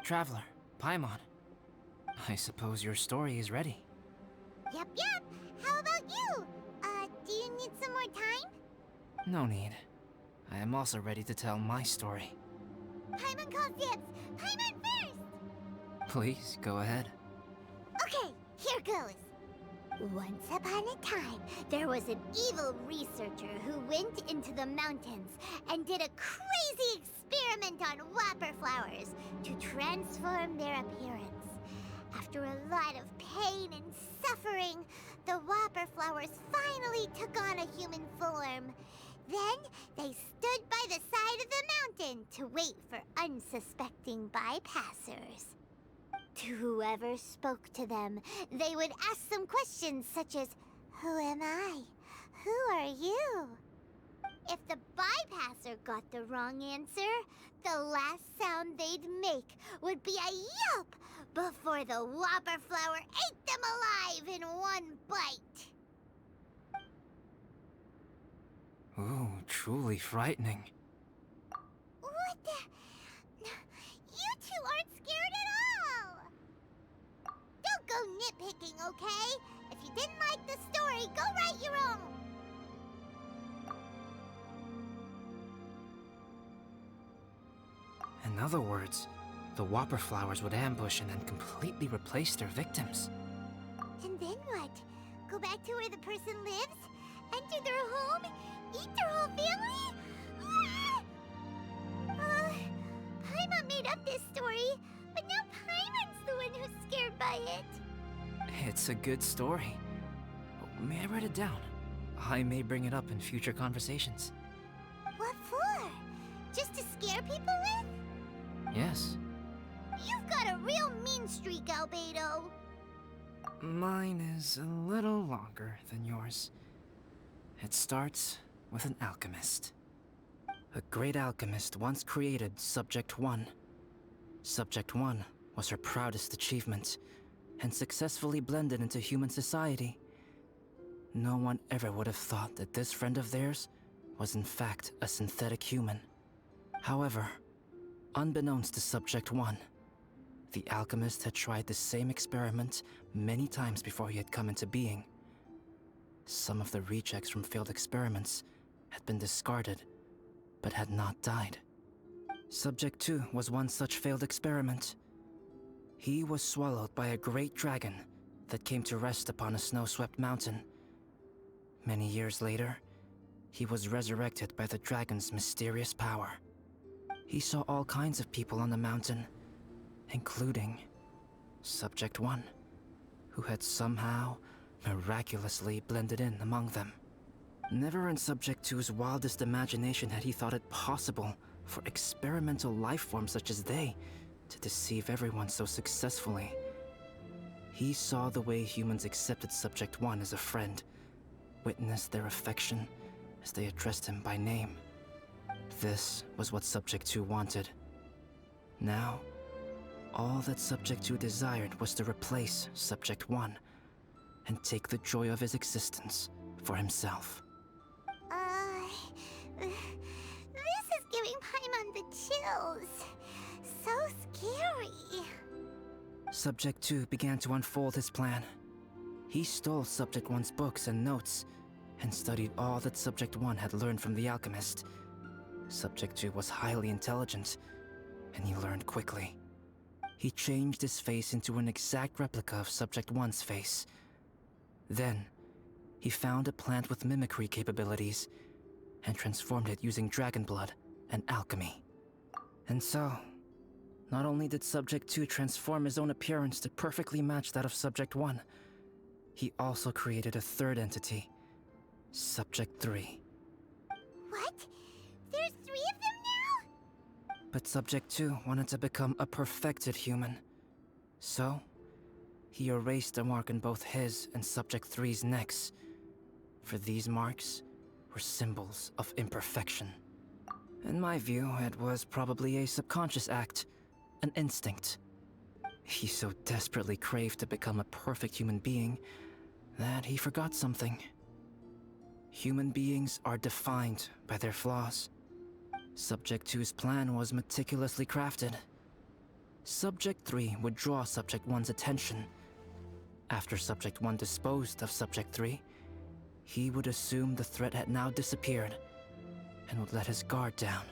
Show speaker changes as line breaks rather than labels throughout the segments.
Traveler, Paimon. I suppose your story is ready.
Yep. How about you? Do you need some more time?
No need. I am also ready to tell my story.
Paimon calls dibs. Paimon first!
Please, go ahead.
Okay, here goes. Once upon a time, there was an evil researcher who went into the mountains and did a crazy experiment on whopper flowers to transform their appearance. After a lot of pain and suffering, the whopper flowers finally took on a human form. Then they stood by the side of the mountain to wait for unsuspecting bypassers. To whoever spoke to them, they would ask some questions such as, "Who am I? Who are you?" If the bypasser got the wrong answer, the last sound they'd make would be a yelp before the whopper flower ate them alive in one bite.
Ooh, truly frightening.
What the? You two aren't scared at all! Don't go nitpicking, okay? If you didn't like the story, go write your own!
In other words, the whopper flowers would ambush and then completely replace their victims.
And then what? Go back to where the person lives? Enter their home? Eat their whole family? Paimon made up this story, but now Paimon's the one who's scared by it.
It's a good story. May I write it down? I may bring it up in future conversations.
What for? Just to scare people with?
Yes.
You've got a real mean streak, Albedo.
Mine is a little longer than yours. It starts with an alchemist. A great alchemist once created Subject 1. Subject 1 was her proudest achievement, and successfully blended into human society. No one ever would have thought that this friend of theirs was in fact a synthetic human. However, unbeknownst to Subject 1, the alchemist had tried the same experiment many times before he had come into being. Some of the rejects from failed experiments had been discarded, but had not died. Subject 2 was one such failed experiment. He was swallowed by a great dragon that came to rest upon a snow-swept mountain. Many years later, he was resurrected by the dragon's mysterious power. He saw all kinds of people on the mountain, including Subject 1, who had somehow miraculously blended in among them. Never in Subject 2's wildest imagination had he thought it possible for experimental life forms such as they to deceive everyone so successfully. He saw the way humans accepted Subject 1 as a friend, witnessed their affection as they addressed him by name. This was what Subject 2 wanted. Now, all that Subject 2 desired was to replace Subject 1 and take the joy of his existence for himself.
This is giving Paimon the chills. So scary.
Subject 2 began to unfold his plan. He stole Subject 1's books and notes, and studied all that Subject 1 had learned from the alchemist. Subject 2 was highly intelligent, and he learned quickly. He changed his face into an exact replica of Subject 1's face. Then, he found a plant with mimicry capabilities, and transformed it using dragon blood and alchemy. And so, not only did Subject 2 transform his own appearance to perfectly match that of Subject 1, he also created a third entity, Subject 3.
What? There's 3 of them now?
But Subject 2 wanted to become a perfected human. So, he erased a mark on both his and Subject 3's necks. For these marks were symbols of imperfection. In my view, it was probably a subconscious act, an instinct. He so desperately craved to become a perfect human being that he forgot something. Human beings are defined by their flaws. Subject 2's plan was meticulously crafted. Subject 3 would draw Subject 1's attention. After Subject 1 disposed of Subject 3, he would assume the threat had now disappeared and would let his guard down.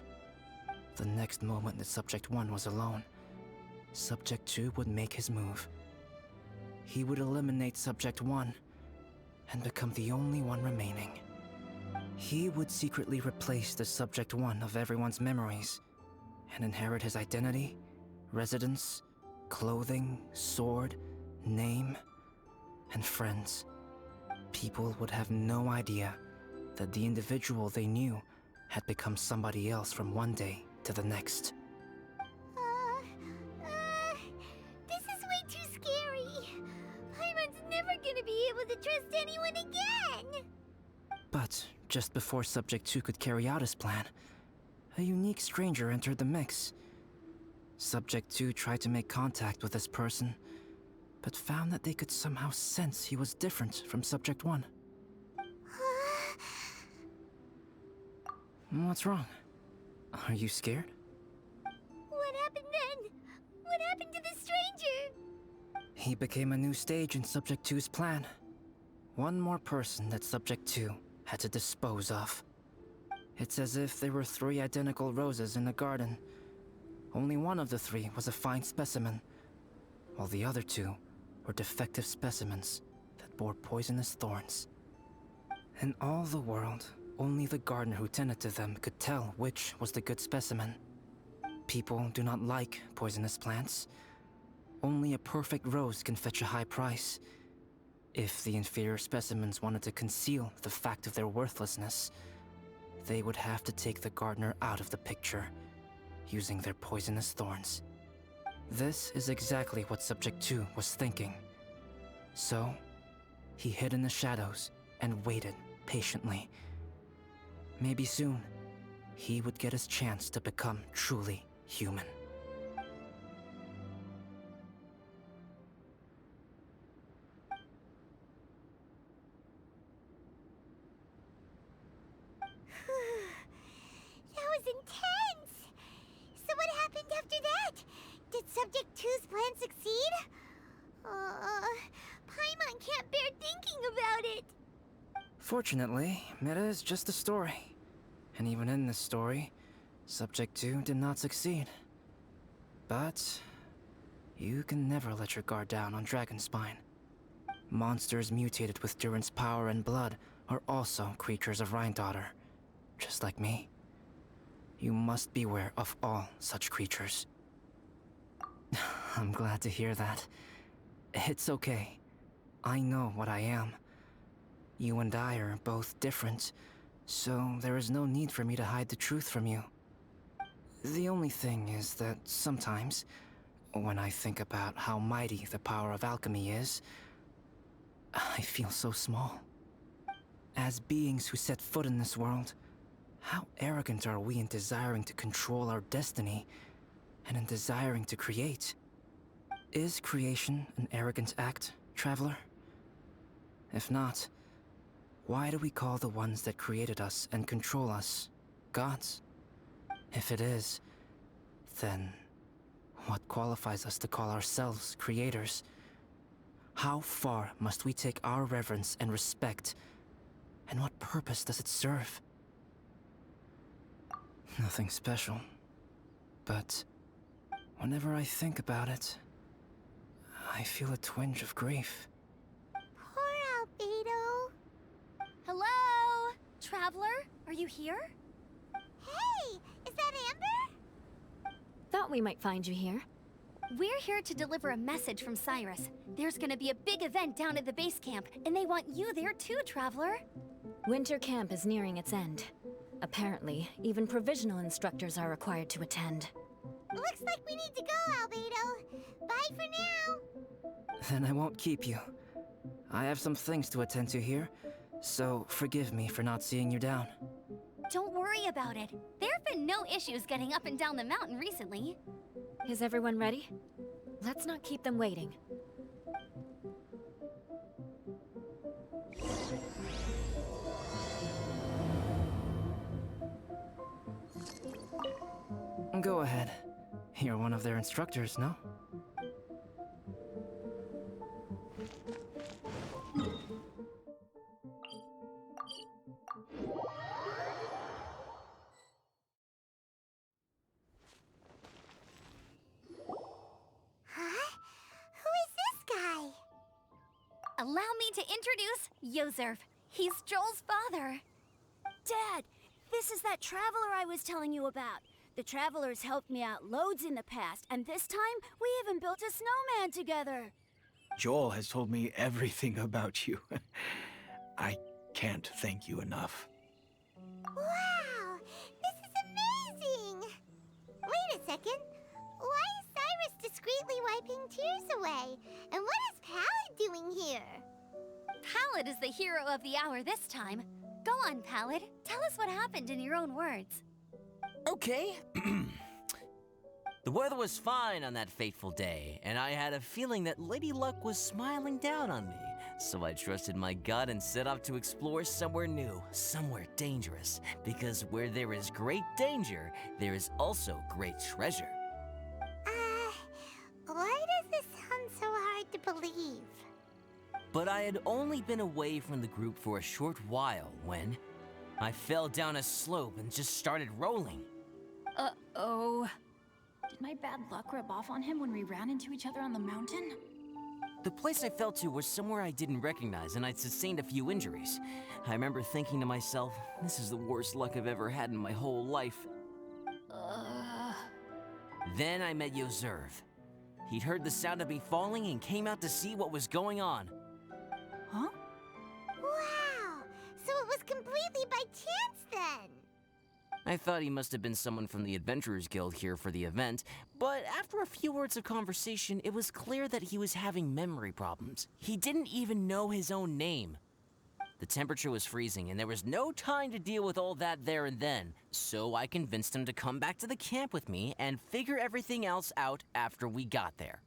The next moment that Subject 1 was alone, Subject 2 would make his move. He would eliminate Subject 1 and become the only one remaining. He would secretly replace the Subject 1 of everyone's memories and inherit his identity, residence, clothing, sword, name, and friends. People would have no idea that the individual they knew had become somebody else from one day to the next.
This is way too scary. Paimon's never gonna be able to trust anyone again.
But just before Subject 2 could carry out his plan, a unique stranger entered the mix. Subject 2 tried to make contact with this person, but found that they could somehow sense he was different from Subject 1. What's wrong? Are you scared?
What happened then? What happened to the stranger?
He became a new stage in Subject 2's plan. One more person that Subject 2 had to dispose of. It's as if there were 3 identical roses in a garden. Only one of the 3 was a fine specimen, while the other 2 were defective specimens that bore poisonous thorns. In all the world, only the gardener who tended to them could tell which was the good specimen. People do not like poisonous plants. Only a perfect rose can fetch a high price. If the inferior specimens wanted to conceal the fact of their worthlessness, they would have to take the gardener out of the picture, using their poisonous thorns. This is exactly what Subject 2 was thinking. So, he hid in the shadows and waited patiently. Maybe soon, he would get his chance to become truly human.
That was intense! So what happened after that? Did Subject 2's plan succeed? Paimon can't bear thinking about it.
Fortunately, it is just a story. And even in this story, Subject 2 did not succeed. But you can never let your guard down on Dragonspine. Monsters mutated with Durin's power and blood are also creatures of Rhine-Daughter, just like me. You must beware of all such creatures. I'm glad to hear that. It's okay. I know what I am. You and I are both different, so there is no need for me to hide the truth from you. The only thing is that sometimes, when I think about how mighty the power of alchemy is, I feel so small. As beings who set foot in this world, how arrogant are we in desiring to control our destiny, and in desiring to create? Is creation an arrogant act, Traveler? If not, why do we call the ones that created us and control us gods? If it is, then what qualifies us to call ourselves creators? How far must we take our reverence and respect, and what purpose does it serve? Nothing special, but whenever I think about it, I feel a twinge of grief.
Poor Albedo.
Hello? Traveler, are you here?
Hey, is that Amber?
Thought we might find you here.
We're here to deliver a message from Cyrus. There's gonna be a big event down at the base camp, and they want you there too, Traveler.
Winter camp is nearing its end. Apparently, even provisional instructors are required to attend.
Looks like we need to go, Albedo. Bye for now.
Then I won't keep you. I have some things to attend to here, so forgive me for not seeing you down.
Don't worry about it. There have been no issues getting up and down the mountain recently.
Is everyone ready? Let's not keep them waiting.
Go ahead. You're one of their instructors, no?
Huh? Who is this guy?
Allow me to introduce Yozerf. He's Joel's father.
Dad, this is that traveler I was telling you about. The traveler's helped me out loads in the past, and this time we even built a snowman together.
Joel has told me everything about you. I can't thank you enough.
Wow, this is amazing! Wait a second. Why is Cyrus discreetly wiping tears away? And what is Pallid doing here?
Pallid is the hero of the hour this time. Go on, Pallid. Tell us what happened in your own words.
Okay. The weather was fine on that fateful day, and I had a feeling that Lady Luck was smiling down on me. So I trusted my gut and set off to explore somewhere new, somewhere dangerous. Because where there is great danger, there is also great treasure.
Why does this sound so hard to believe?
But I had only been away from the group for a short while when I fell down a slope and just started rolling.
Uh-oh. Did my bad luck rub off on him when we ran into each other on the mountain?
The place I fell to was somewhere I didn't recognize, and I'd sustained a few injuries. I remember thinking to myself, this is the worst luck I've ever had in my whole life. Then I met Yozerv. He'd heard the sound of me falling and came out to see what was going on.
Huh?
Wow, so it was completely by chance then.
I thought he must have been someone from the Adventurers Guild here for the event, but after a few words of conversation, it was clear that he was having memory problems. He didn't even know his own name. The temperature was freezing, and there was no time to deal with all that there and then, so I convinced him to come back to the camp with me and figure everything else out after we got there.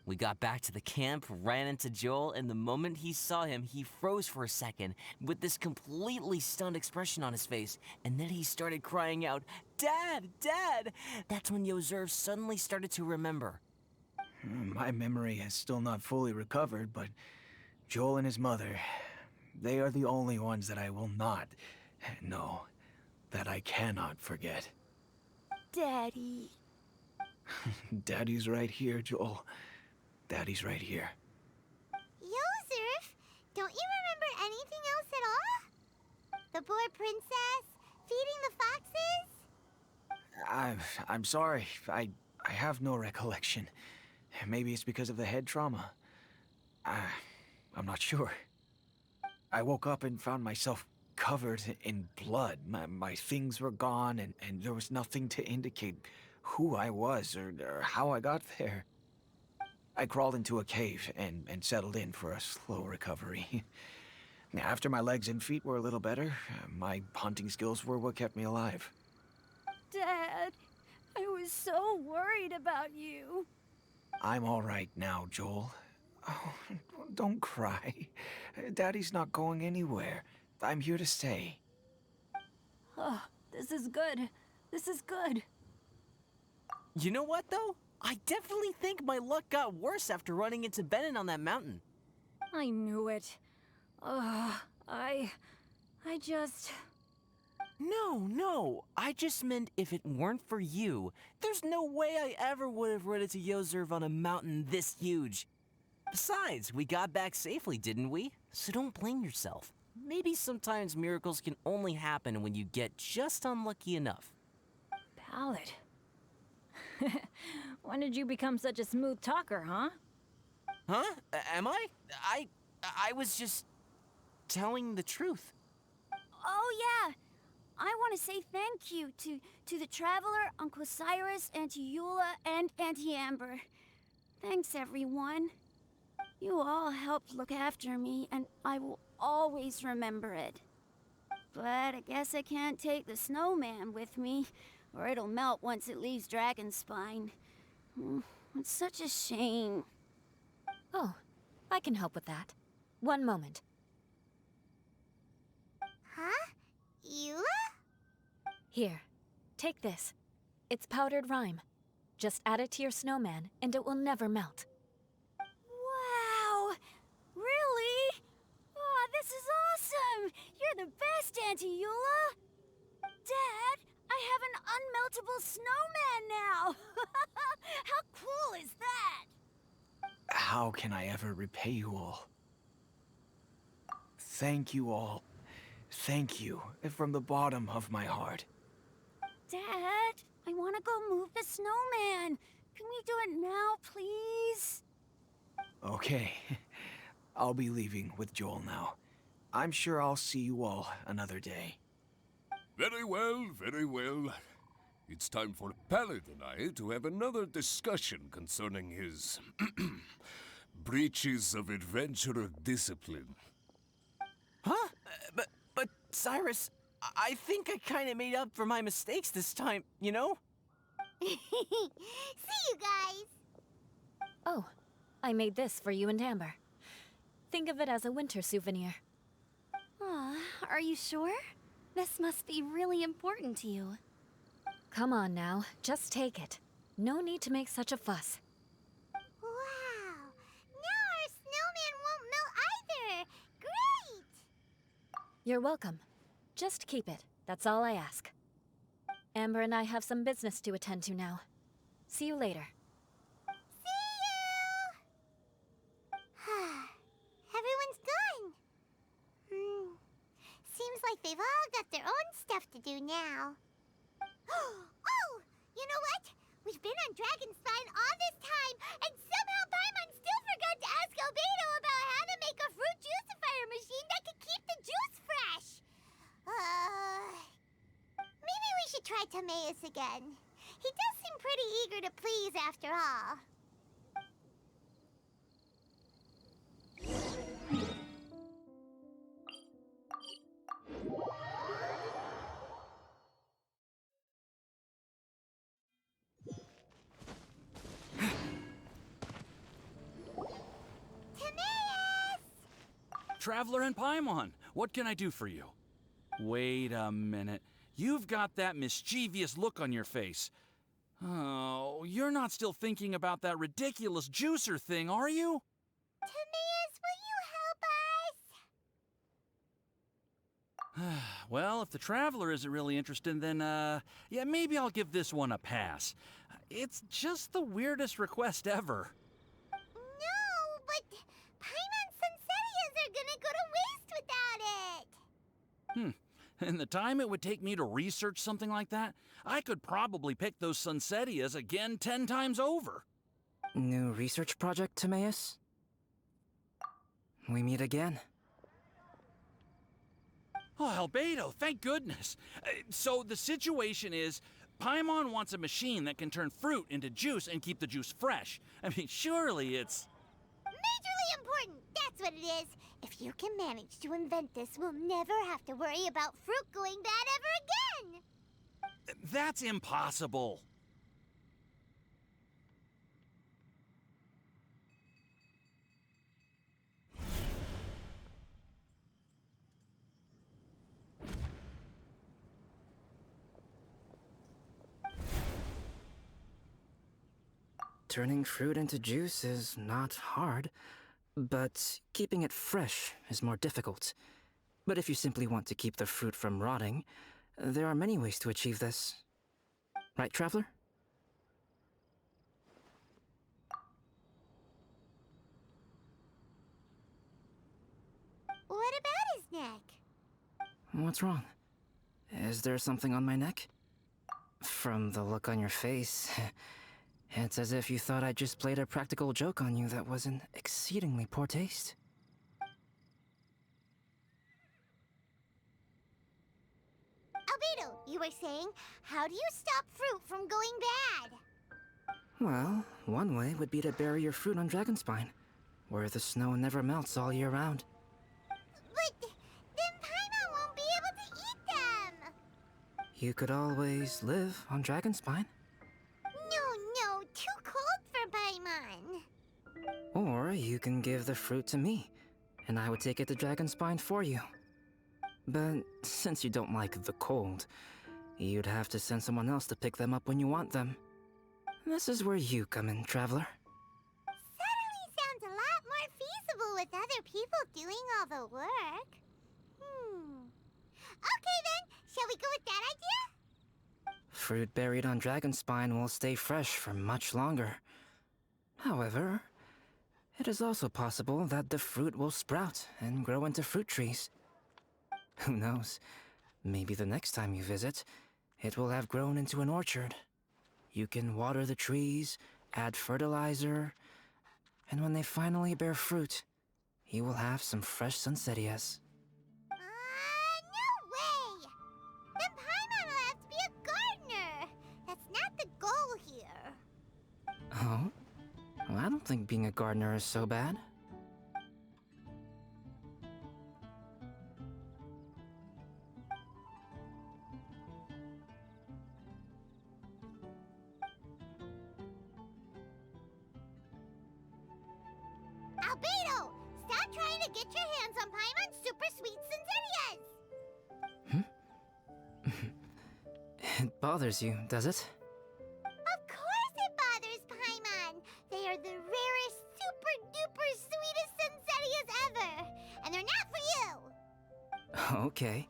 We got back to the camp, ran into Joel, and the moment he saw him, he froze for a second with this completely stunned expression on his face, and then he started crying out, "Dad! Dad!" That's when Yozerv suddenly started to remember.
My memory has still not fully recovered, but Joel and his mother, they are the only ones that I will not, no, that I cannot forget.
Daddy.
Daddy's right here, Joel. Daddy's right here.
Yozerf, don't you remember anything else at all? The poor princess, feeding the foxes?
I'm sorry. I have no recollection. Maybe it's because of the head trauma. I'm not sure. I woke up and found myself covered in blood. My things were gone, and there was nothing to indicate who I was or how I got there. I crawled into a cave and settled in for a slow recovery. After my legs and feet were a little better, my hunting skills were what kept me alive.
Dad, I was so worried about you.
I'm all right now, Joel. Oh, don't cry. Daddy's not going anywhere. I'm here to stay.
Oh, this is good. This is good.
You know what, though? I definitely think my luck got worse after running into Benin on that mountain.
I knew it. I just...
No. I just meant if it weren't for you, there's no way I ever would have run into Yozerv on a mountain this huge. Besides, we got back safely, didn't we? So don't blame yourself. Maybe sometimes miracles can only happen when you get just unlucky enough.
Pallid. When did you become such a smooth talker, huh?
Huh? Am I? I was just telling the truth.
Oh, yeah. I want to say thank you to the Traveler, Uncle Cyrus, Auntie Eula, and Auntie Amber. Thanks, everyone. You all helped look after me, and I will always remember it. But I guess I can't take the snowman with me, or it'll melt once it leaves Dragonspine. It's such a shame.
Oh, I can help with that. One moment.
Huh? Eula?
Here, take this. It's powdered rhyme. Just add it to your snowman, and it will never melt.
Wow! Really? Oh, this is awesome! You're the best, Auntie Eula! Dad, I have an unmeltable snowman now! How cool is that?
How can I ever repay you all? Thank you all. Thank you from the bottom of my heart.
Dad, I want to go move the snowman. Can we do it now, please?
Okay. I'll be leaving with Joel now. I'm sure I'll see you all another day.
Very well, very well. It's time for Pallet and I to have another discussion concerning his breaches of adventurer discipline.
Huh? But Cyrus, I think I kind of made up for my mistakes this time, you know?
See you guys!
Oh, I made this for you and Amber. Think of it as a winter souvenir.
Aw, are you sure? This must be really important to you.
Come on now, just take it. No need to make such a fuss.
Wow! Now our snowman won't melt either! Great!
You're welcome. Just keep it. That's all I ask. Amber and I have some business to attend to now. See you later.
See you! Everyone's gone. Seems like they've all got their own stuff to do now. Oh! You know what? We've been on Dragon Spine all this time, and somehow Paimon still forgot to ask Albedo about how to make a fruit juicifier machine that could keep the juice fresh. Maybe we should try Timaeus again. He does seem pretty eager to please after all. Timaeus!
Traveler and Paimon, what can I do for you? Wait a minute. You've got that mischievous look on your face. Oh, you're not still thinking about that ridiculous juicer thing, are you?
Timaeus, will you help us?
Well, if the Traveler isn't really interested, then, yeah, maybe I'll give this one a pass. It's just the weirdest request ever.
No, but Paimon's Sunsettias are gonna go to waste without it.
And the time it would take me to research something like that, I could probably pick those Sunsettias again 10 times over.
New research project, Timaeus? We meet again.
Oh, Albedo, thank goodness. So the situation is, Paimon wants a machine that can turn fruit into juice and keep the juice fresh. I mean, surely it's...
Majorly important, that's what it is. If you can manage to invent this, we'll never have to worry about fruit going bad ever again.
That's impossible.
Turning fruit into juice is not hard, but keeping it fresh is more difficult. But if you simply want to keep the fruit from rotting, there are many ways to achieve this. Right, Traveler?
What about his neck?
What's wrong? Is there something on my neck? From the look on your face, it's as if you thought I just played a practical joke on you that was in exceedingly poor taste.
Albedo, you were saying, how do you stop fruit from going bad?
Well, one way would be to bury your fruit on Dragonspine, where the snow never melts all year round.
But then Paimon won't be able to eat them!
You could always live on Dragonspine.
No, too cold for Paimon.
Or you can give the fruit to me, and I would take it to Dragonspine for you. But since you don't like the cold, you'd have to send someone else to pick them up when you want them. This is where you come in, traveler.
Suddenly sounds a lot more feasible with other people doing all the work. Okay then, shall we go with that idea?
Fruit buried on Dragonspine will stay fresh for much longer. However, it is also possible that the fruit will sprout and grow into fruit trees. Who knows? Maybe the next time you visit, it will have grown into an orchard. You can water the trees, add fertilizer, and when they finally bear fruit, you will have some fresh sunsettias.
No way! Then Paimon will have to be a gardener. That's not the goal here.
Oh? Well, I don't think being a gardener is so bad.
Albedo! Stop trying to get your hands on Paimon's super sweet Sensitias!
It bothers you, does it?
Of course it bothers Paimon! They are the rarest, super duper sweetest Sensitias ever! And they're not for you!
Okay,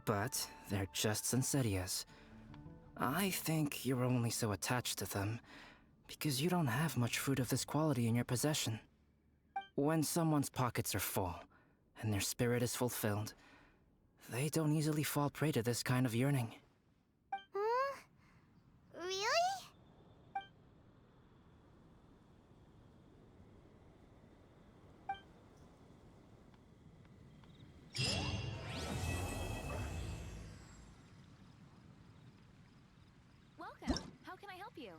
but they're just Sunsettias. I think you're only so attached to them because you don't have much fruit of this quality in your possession. When someone's pockets are full and their spirit is fulfilled, they don't easily fall prey to this kind of yearning.
Huh? Really?
Welcome. How can I help you?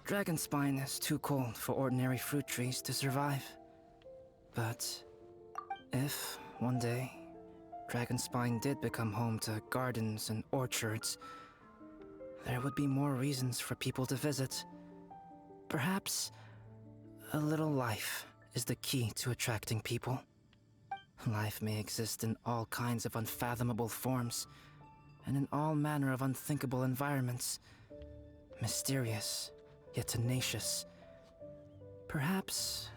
Dragonspine is too cold for ordinary fruit trees to survive. But if, one day, Dragonspine did become home to gardens and orchards, there would be more reasons for people to visit. Perhaps a little life is the key to attracting people. Life may exist in all kinds of unfathomable forms, and in all manner of unthinkable environments. Mysterious, yet tenacious. Perhaps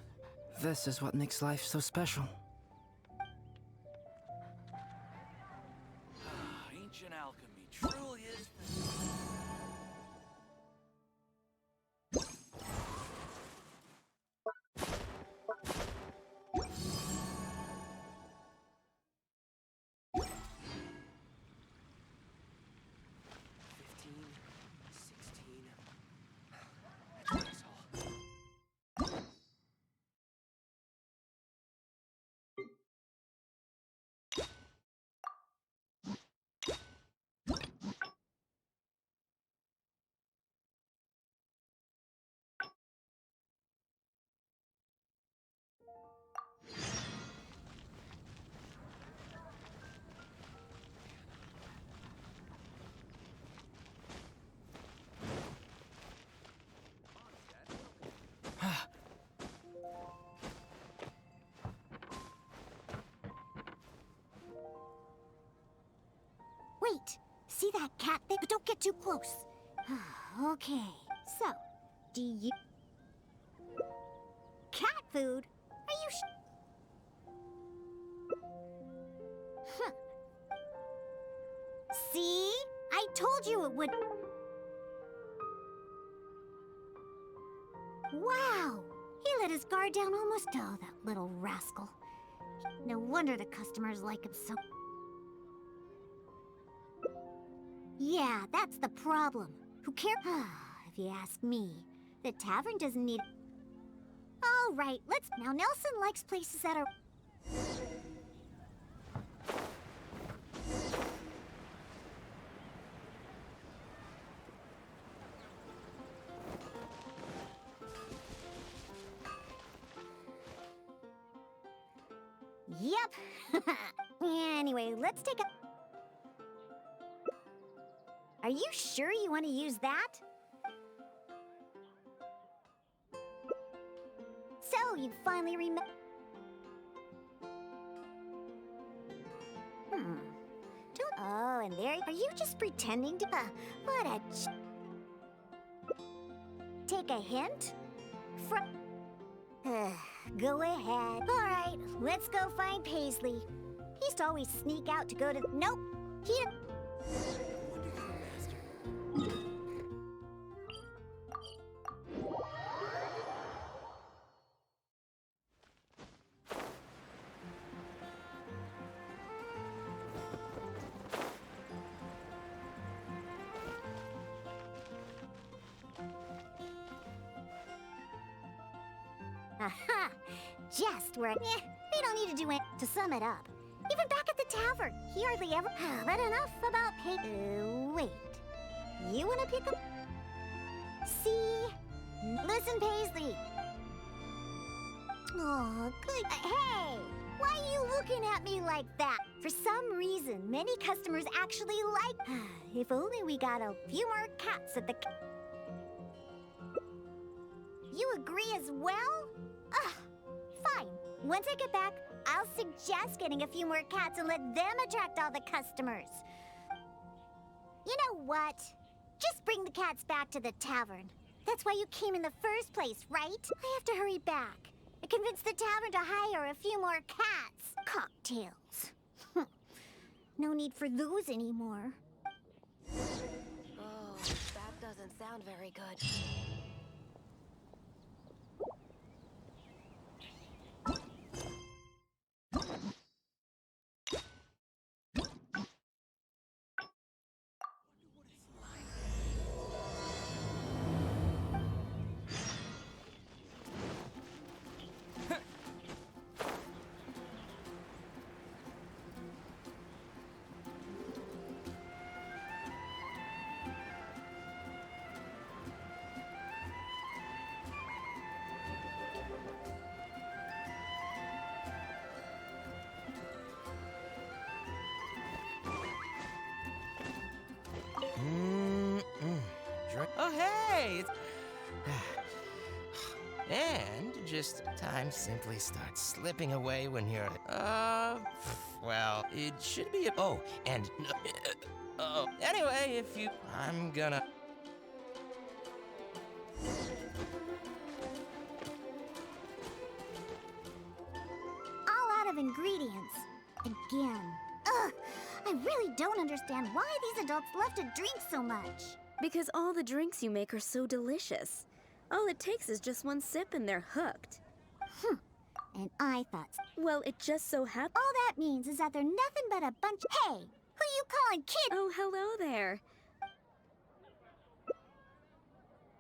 this is what makes life so special.
Ancient alchemy truly is.
Wait! See that cat thing? But don't get too close. Okay, so, do you... Cat food? Are you Huh. See? I told you it would... Wow! He let his guard down almost... Oh, that little rascal. No wonder the customers like him so... Yeah, that's the problem. Who cares? If you ask me, the tavern doesn't need... All right, let's... Now, Nelson likes places that are... Yep. Anyway, let's take a... Are you sure you want to use that? So, you finally Oh, and there... Are you just pretending to... what a... Take a hint? From... go ahead. All right, let's go find Paisley. He used to always sneak out to go to... Nope. He... Aha! Just where... we don't need to do it. To sum it up, even back at the tavern, he hardly ever... But enough about wait. You wanna pick up... See? Listen, Paisley. Oh, good... hey! Why are you looking at me like that? For some reason, many customers actually like... If only we got a few more cats at the... You agree as well? Fine. Once I get back, I'll suggest getting a few more cats and let them attract all the customers. You know what? Just bring the cats back to the tavern. That's why you came in the first place, right? I have to hurry back and convince the tavern to hire a few more cats. Cocktails. No need for those anymore.
Oh, that doesn't sound very good.
Oh, hey! And just time simply starts slipping away when you're... well, it should be... Oh, and... anyway, if you... I'm gonna...
All out of ingredients. Again. Ugh! I really don't understand why these adults love to drink so much.
Because all the drinks you make are so delicious. All it takes is just one sip and they're hooked.
And I thought...
Well, it just so happens...
All that means is that they're nothing but a bunch... Hey! Who you calling kid?
Oh, hello there.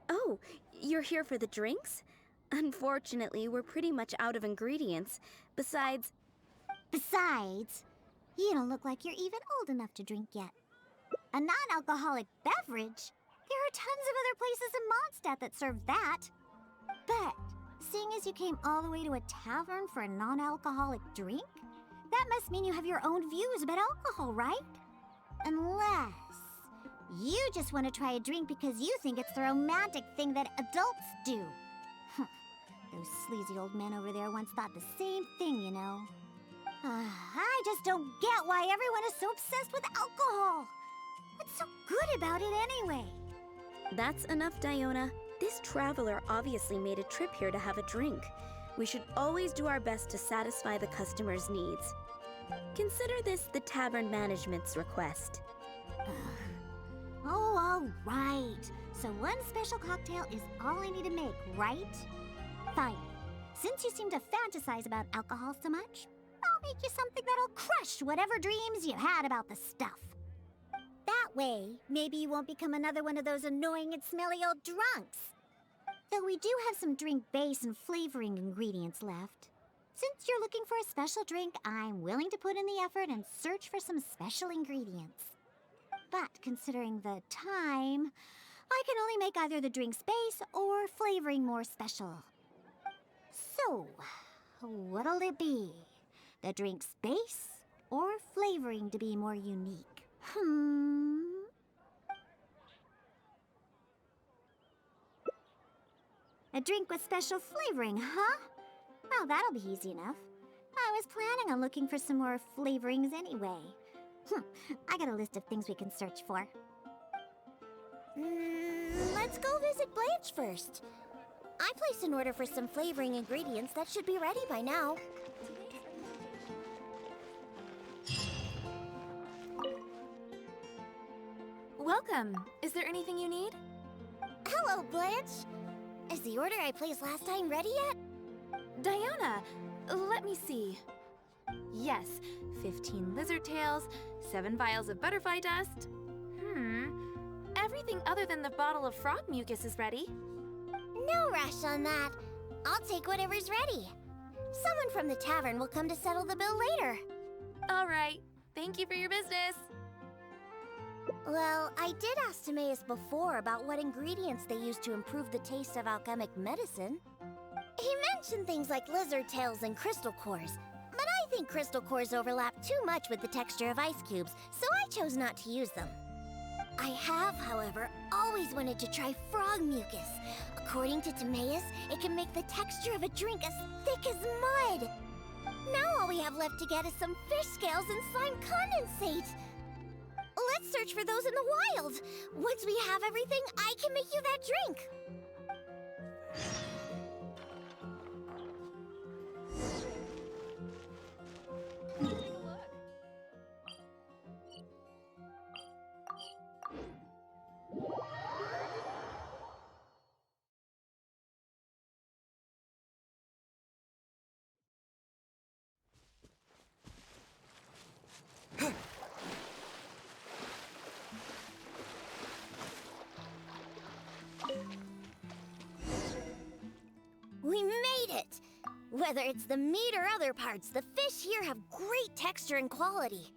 Oh, you're here for the drinks? Unfortunately, we're pretty much out of ingredients. Besides,
you don't look like you're even old enough to drink yet. A non-alcoholic beverage? There are tons of other places in Mondstadt that serve that. But, seeing as you came all the way to a tavern for a non-alcoholic drink, that must mean you have your own views about alcohol, right? Unless you just want to try a drink because you think it's the romantic thing that adults do. Those sleazy old men over there once thought the same thing, you know. I just don't get why everyone is so obsessed with alcohol. What's so good about it anyway?
that's enough, Diona. This traveler obviously made a trip here to have a drink. We should always do our best to satisfy the customer's needs. Consider this the tavern management's request.
Oh, all right. So one special cocktail is all I need to make, right? Fine. Since you seem to fantasize about alcohol so much, I'll make you something that'll crush whatever dreams you had about the stuff. That way, maybe you won't become another one of those annoying and smelly old drunks. Though we do have some drink base and flavoring ingredients left. Since you're looking for a special drink, I'm willing to put in the effort and search for some special ingredients. But considering the time, I can only make either the drink's base or flavoring more special. So, what'll it be? The drink's base or flavoring to be more unique? A drink with special flavoring, huh? Well, that'll be easy enough. I was planning on looking for some more flavorings anyway. I got a list of things we can search for. Let's go visit Blanche first. I placed an order for some flavoring ingredients that should be ready by now.
Welcome. Is there anything you need?
Hello, Blanche. Is the order I placed last time ready yet?
Diona, let me see. Yes, 15 lizard tails, 7 vials of butterfly dust. Everything other than the bottle of frog mucus is ready.
No rush on that. I'll take whatever's ready. Someone from the tavern will come to settle the bill later.
All right. Thank you for your business.
Well, I did ask Timaeus before about what ingredients they use to improve the taste of alchemic medicine. He mentioned things like lizard tails and crystal cores, but I think crystal cores overlap too much with the texture of ice cubes, so I chose not to use them. I have, however, always wanted to try frog mucus. According to Timaeus, it can make the texture of a drink as thick as mud. Now all we have left to get is some fish scales and slime condensate. Let's search for those in the wild. Once we have everything, I can make you that drink. We made it! Whether it's the meat or other parts, the fish here have great texture and quality.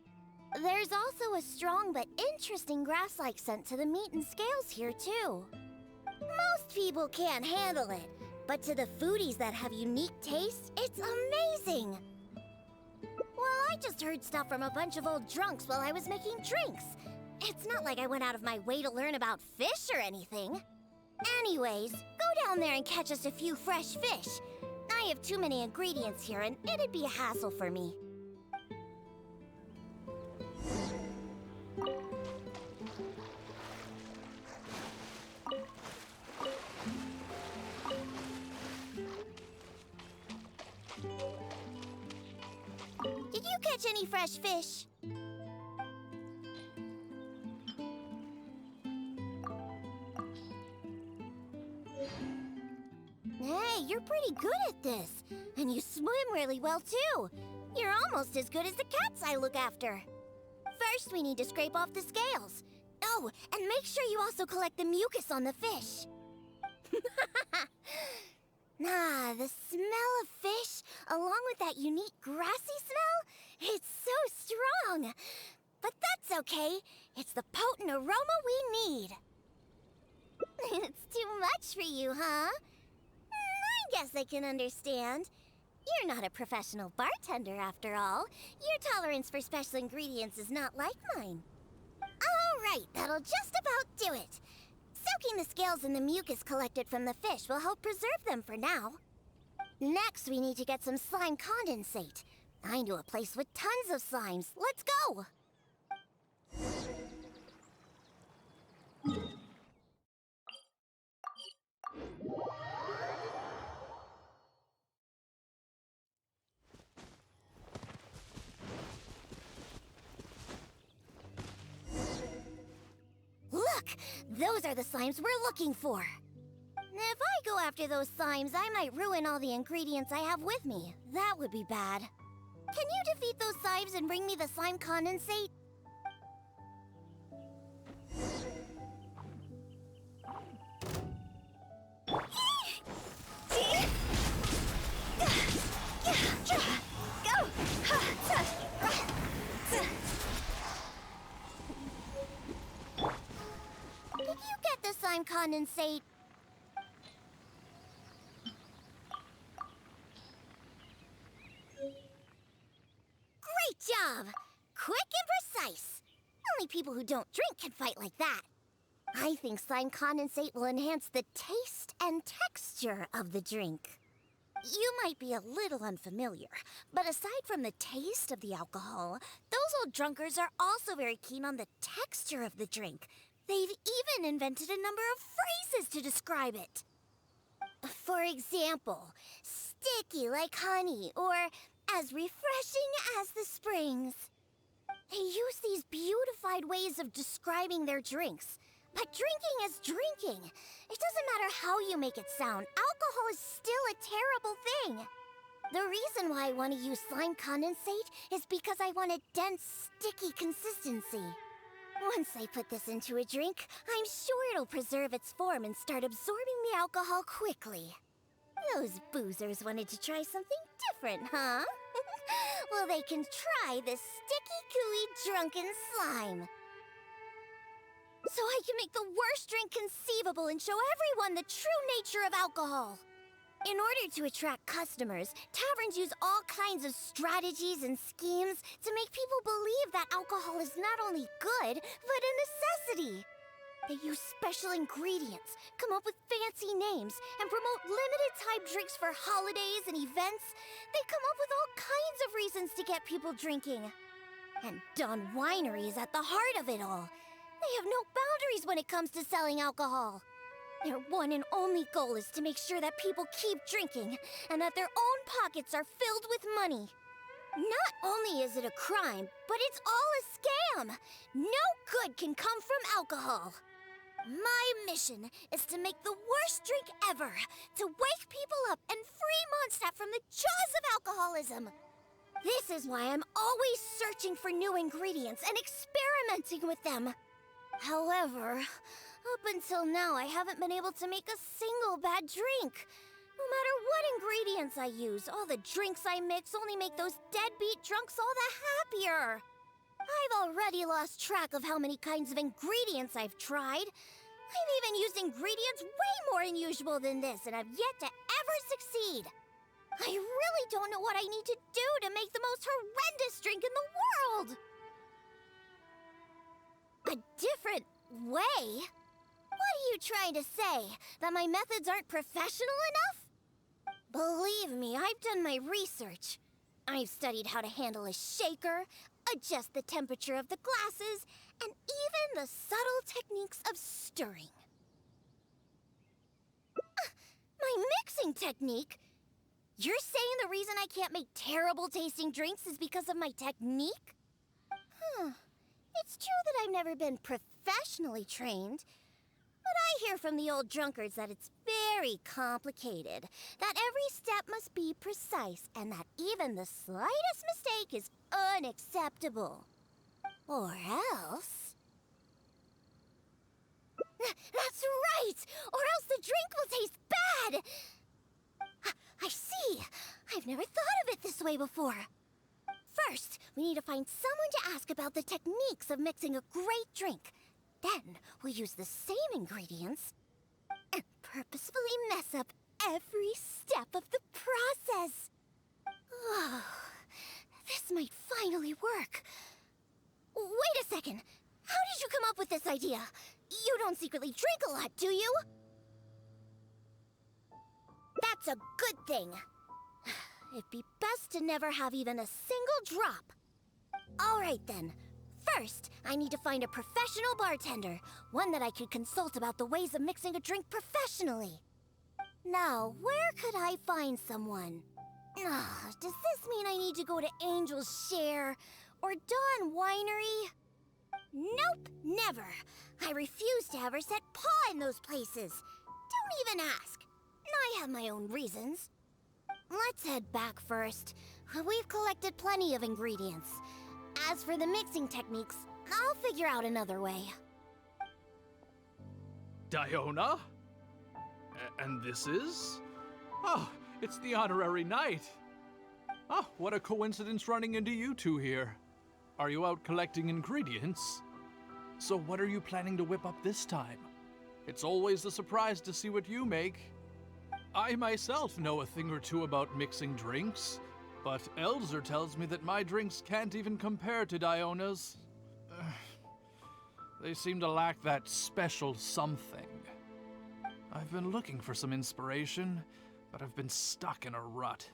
There's also a strong but interesting grass-like scent to the meat and scales here, too. Most people can't handle it, but to the foodies that have unique tastes, it's amazing! Well, I just heard stuff from a bunch of old drunks while I was making drinks. It's not like I went out of my way to learn about fish or anything. Anyways, go down there and catch us a few fresh fish. I have too many ingredients here, and it'd be a hassle for me. Did you catch any fresh fish? Hey, you're pretty good at this. And you swim really well, too. You're almost as good as the cats I look after. First, we need to scrape off the scales. Oh, and make sure you also collect the mucus on the fish. The smell of fish, along with that unique grassy smell, it's so strong. But that's okay. It's the potent aroma we need. It's too much for you, huh? I guess I can understand. You're not a professional bartender, after all. Your tolerance for special ingredients is not like mine. All right, that'll just about do it. Soaking the scales in the mucus collected from the fish will help preserve them for now. Next, we need to get some slime condensate. I know a place with tons of slimes. Let's go! Look! Those are the slimes we're looking for. If I go after those slimes, I might ruin all the ingredients I have with me. That would be bad. Can you defeat those slimes and bring me the slime condensate? Did you get the slime condensate? Great job! Quick and precise. Only people who don't drink can fight like that. I think slime condensate will enhance the taste and texture of the drink.
You might be a little unfamiliar, but aside from the taste of the alcohol, those old drunkards are also very keen on the texture of the drink. They've even invented a number of phrases to describe it. For example, sticky like honey, or as refreshing as the springs. They use these beautified ways of describing their drinks. But drinking is drinking. It doesn't matter how you make it sound. Alcohol is still a terrible thing. The reason why I want to use slime condensate is because I want a dense, sticky consistency. Once I put this into a drink, I'm sure it'll preserve its form and start absorbing the alcohol quickly. Those boozers wanted to try something different, huh? Well, they can try this sticky, gooey, drunken slime. So I can make the worst drink conceivable and show everyone the true nature of alcohol. In order to attract customers, taverns use all kinds of strategies and schemes to make people believe that alcohol is not only good, but a necessity. They use special ingredients, come up with fancy names, and promote limited-time drinks for holidays and events. They come up with all kinds of reasons to get people drinking. And Dawn Winery is at the heart of it all. They have no boundaries when it comes to selling alcohol. Their one and only goal is to make sure that people keep drinking and that their own pockets are filled with money. Not only is it a crime, but it's all a scam. No good can come from alcohol. My mission is to make the worst drink ever, to wake people up and free Mondstadt from the jaws of alcoholism. This is why I'm always searching for new ingredients and experimenting with them. However, up until now, I haven't been able to make a single bad drink. No matter what ingredients I use, all the drinks I mix only make those deadbeat drunks all the happier. I've already lost track of how many kinds of ingredients I've tried. I've even used ingredients way more unusual than this, and I've yet to ever succeed. I really don't know what I need to do to make the most horrendous drink in the world. A different way? What are you trying to say? That my methods aren't professional enough? Believe me, I've done my research. I've studied how to handle a shaker, adjust the temperature of the glasses, and even the subtle techniques of stirring. My mixing technique? You're saying the reason I can't make terrible tasting drinks is because of my technique? It's true that I've never been professionally trained, but I hear from the old drunkards that it's very complicated, that every step must be precise, and that even the slightest mistake is unacceptable. Or else... That's right! Or else the drink will taste bad! I see! I've never thought of it this way before. First, we need to find someone to ask about the techniques of mixing a great drink. Then, we'll use the same ingredients and purposefully mess up every step of the process. Oh, this might finally work. Wait a second. How did you come up with this idea? You don't secretly drink a lot, do you? That's a good thing. It'd be best to never have even a single drop. All right, then. First, I need to find a professional bartender, one that I could consult about the ways of mixing a drink professionally. Now, where could I find someone? Does this mean I need to go to Angel's Share or Dawn Winery? Nope, never. I refuse to ever set paw in those places. Don't even ask. I have my own reasons. Let's head back first. We've collected plenty of ingredients. As for the mixing techniques, I'll figure out another way.
Diona? And this is? Oh, it's the honorary knight. Oh, what a coincidence running into you two here. Are you out collecting ingredients? So what are you planning to whip up this time? It's always a surprise to see what you make. I myself know a thing or two about mixing drinks, but Elzer tells me that my drinks can't even compare to Diona's. They seem to lack that special something. I've been looking for some inspiration, but I've been stuck in a rut.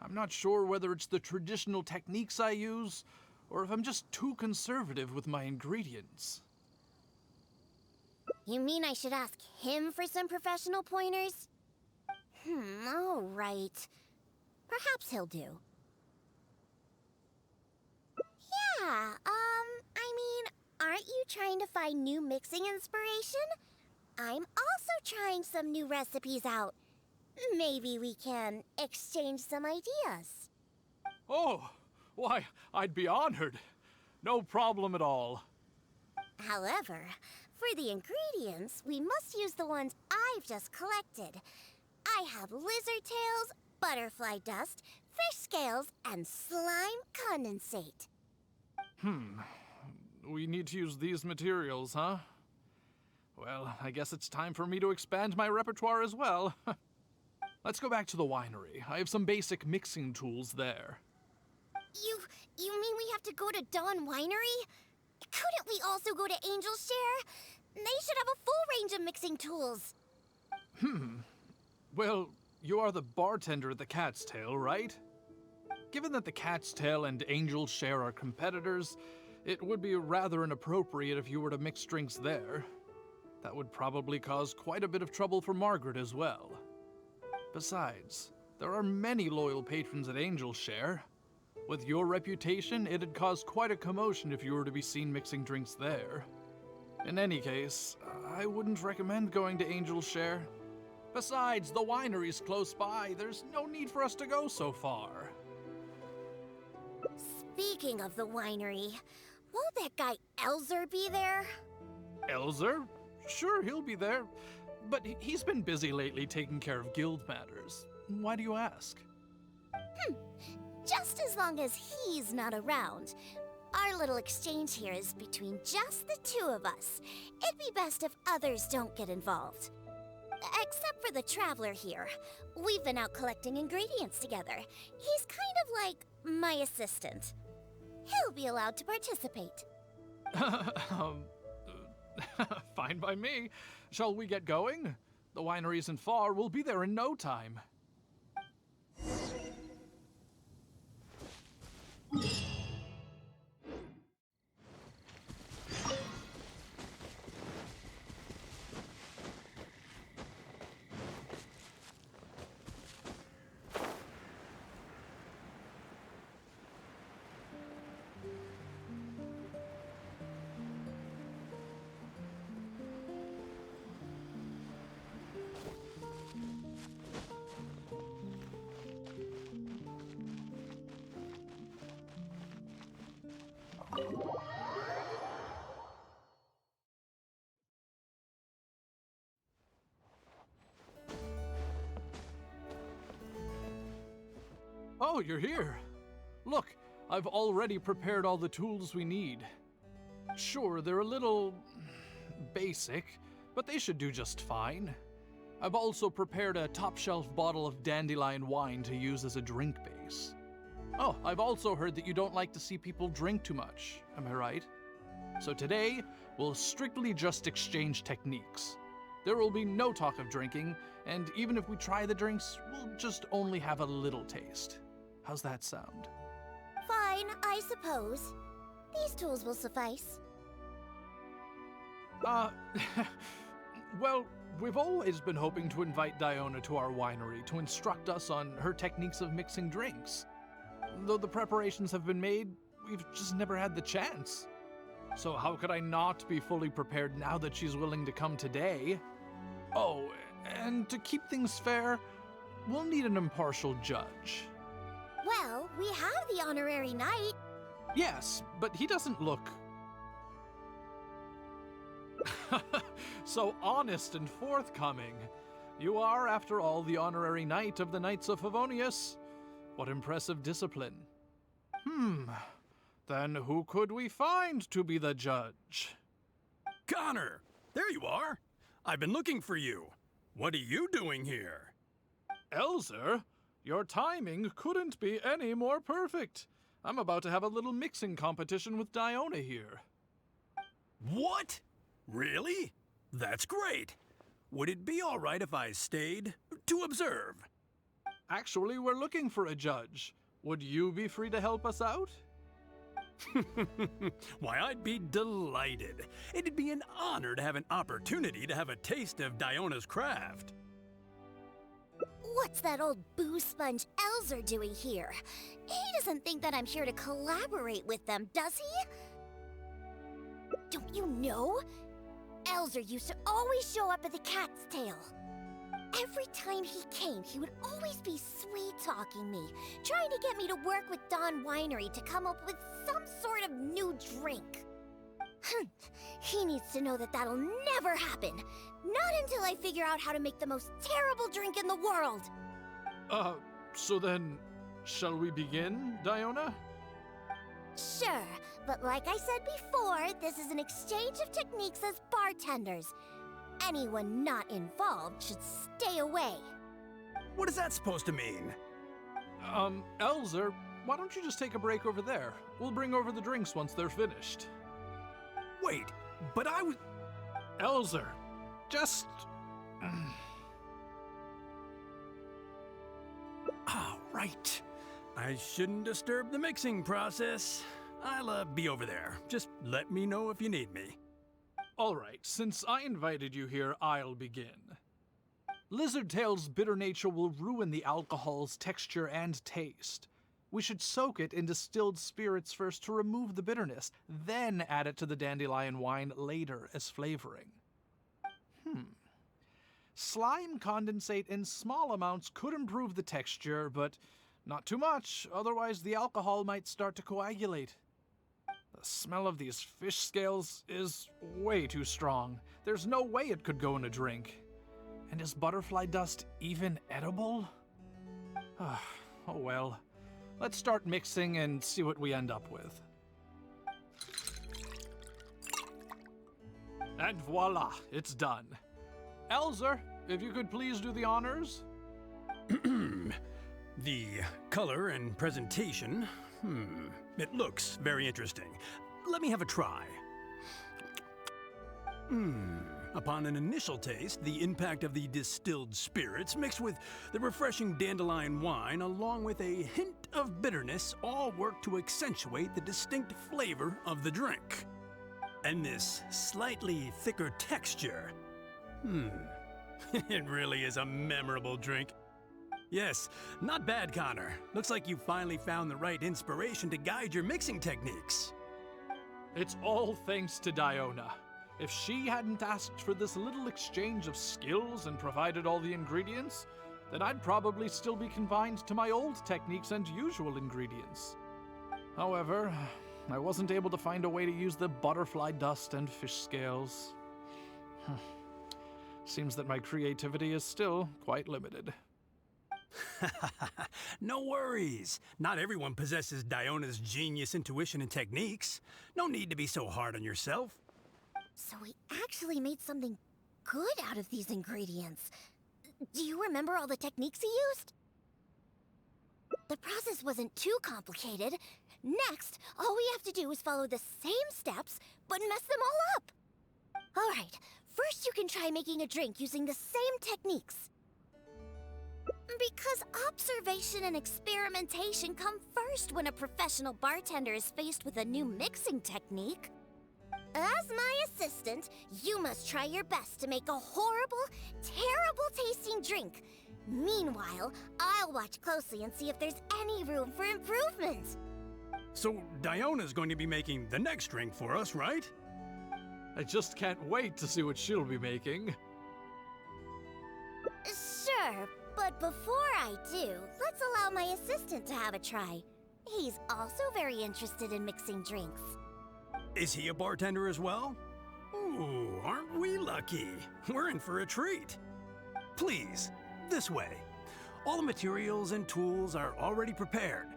I'm not sure whether it's the traditional techniques I use, or if I'm just too conservative with my ingredients.
You mean I should ask him for some professional pointers? All right. Perhaps he'll do. Yeah, aren't you trying to find new mixing inspiration? I'm also trying some new recipes out. Maybe we can exchange some ideas.
Oh, why, I'd be honored. No problem at all.
However, for the ingredients, we must use the ones I've just collected. I have lizard tails, butterfly dust, fish scales, and slime condensate.
We need to use these materials, huh? Well, I guess it's time for me to expand my repertoire as well. Let's go back to the winery. I have some basic mixing tools there.
You mean we have to go to Dawn Winery? Couldn't we also go to Angel's Share? They should have a full range of mixing tools.
Well, you are the bartender at the Cat's Tail, right? Given that the Cat's Tail and Angel's Share are competitors, it would be rather inappropriate if you were to mix drinks there. That would probably cause quite a bit of trouble for Margaret as well. Besides, there are many loyal patrons at Angel's Share. With your reputation, it'd cause quite a commotion if you were to be seen mixing drinks there. In any case, I wouldn't recommend going to Angel's Share. Besides, the winery's close by. There's no need for us to go so far.
Speaking of the winery, won't that guy Elzer be there?
Elzer? Sure, he'll be there. But he's been busy lately taking care of guild matters. Why do you ask?
Just as long as he's not around. Our little exchange here is between just the two of us. It'd be best if others don't get involved. Except for the traveler here. We've been out collecting ingredients together. He's kind of like my assistant. He'll be allowed to participate.
Fine by me. Shall we get going? The winery isn't far. We'll be there in no time. Oh, you're here. Look, I've already prepared all the tools we need. Sure, they're a little basic, but they should do just fine. I've also prepared a top-shelf bottle of dandelion wine to use as a drink base. Oh, I've also heard that you don't like to see people drink too much, am I right? So today, we'll strictly just exchange techniques. There will be no talk of drinking, and even if we try the drinks, we'll just only have a little taste. How's that sound?
Fine, I suppose. These tools will suffice.
Well, we've always been hoping to invite Diona to our winery to instruct us on her techniques of mixing drinks. Though the preparations have been made, we've just never had the chance. So how could I not be fully prepared now that she's willing to come today? Oh, and to keep things fair, we'll need an impartial judge.
Well, we have the honorary knight.
Yes, but he doesn't look so honest and forthcoming. You are, after all, the honorary knight of the Knights of Favonius. What impressive discipline. Then who could we find to be the judge?
Connor! There you are! I've been looking for you. What are you doing here?
Elzer, your timing couldn't be any more perfect. I'm about to have a little mixing competition with Diona here.
What? Really? That's great. Would it be all right if I stayed? to observe.
Actually, we're looking for a judge. Would you be free to help us out?
Why, I'd be delighted. It'd be an honor to have an opportunity to have a taste of Diona's craft.
What's that old boo sponge Elzer doing here? He doesn't think that I'm here to collaborate with them, does he? Don't you know? Elzer used to always show up at the Cat's Tail. Every time he came, he would always be sweet-talking me, trying to get me to work with Dawn Winery to come up with some sort of new drink. He needs to know that that'll never happen. Not until I figure out how to make the most terrible drink in the world.
So then, shall we begin, Diona?
Sure, but like I said before, this is an exchange of techniques as bartenders. Anyone not involved should stay away.
What is that supposed to mean?
Elzer, why don't you just take a break over there? We'll bring over the drinks once they're finished.
Wait, but I was...
Elzer, just...
Ah, right. I shouldn't disturb the mixing process. I'll be over there. Just let me know if you need me.
All right, since I invited you here, I'll begin. Lizardtail's bitter nature will ruin the alcohol's texture and taste. We should soak it in distilled spirits first to remove the bitterness, then add it to the dandelion wine later as flavoring. Slime condensate in small amounts could improve the texture, but not too much, otherwise the alcohol might start to coagulate. The smell of these fish scales is way too strong. There's no way it could go in a drink. And is butterfly dust even edible? Oh well. Let's start mixing and see what we end up with. And voila, it's done. Elzer, if you could please do the honors.
The color and presentation, it looks very interesting. Let me have a try. Upon an initial taste, the impact of the distilled spirits mixed with the refreshing dandelion wine along with a hint of bitterness all work to accentuate the distinct flavor of the drink. And this slightly thicker texture, it really is a memorable drink. Yes, not bad, Connor. Looks like you finally found the right inspiration to guide your mixing techniques.
It's all thanks to Diona. If she hadn't asked for this little exchange of skills and provided all the ingredients, then I'd probably still be confined to my old techniques and usual ingredients. However, I wasn't able to find a way to use the butterfly dust and fish scales. Seems that my creativity is still quite limited.
No worries. Not everyone possesses Diona's genius intuition and techniques. No need to be so hard on yourself.
So we actually made something good out of these ingredients. Do you remember all the techniques he used? The process wasn't too complicated. Next, all we have to do is follow the same steps, but mess them all up. All right, first you can try making a drink using the same techniques. Because observation and experimentation come first when a professional bartender is faced with a new mixing technique. As my assistant, you must try your best to make a horrible, terrible-tasting drink. Meanwhile, I'll watch closely and see if there's any room for improvement.
So Diona's going to be making the next drink for us, right?
I just can't wait to see what she'll be making.
Sure, but before I do, let's allow my assistant to have a try. He's also very interested in mixing drinks.
Is he a bartender as well? Ooh, aren't we lucky? We're in for a treat. Please, this way. All the materials and tools are already prepared.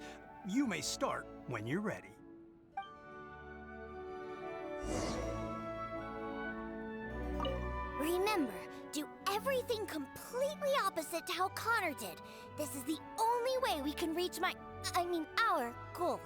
You may start when you're ready.
Remember, do everything completely opposite to how Connor did. This is the only way we can reach our goal.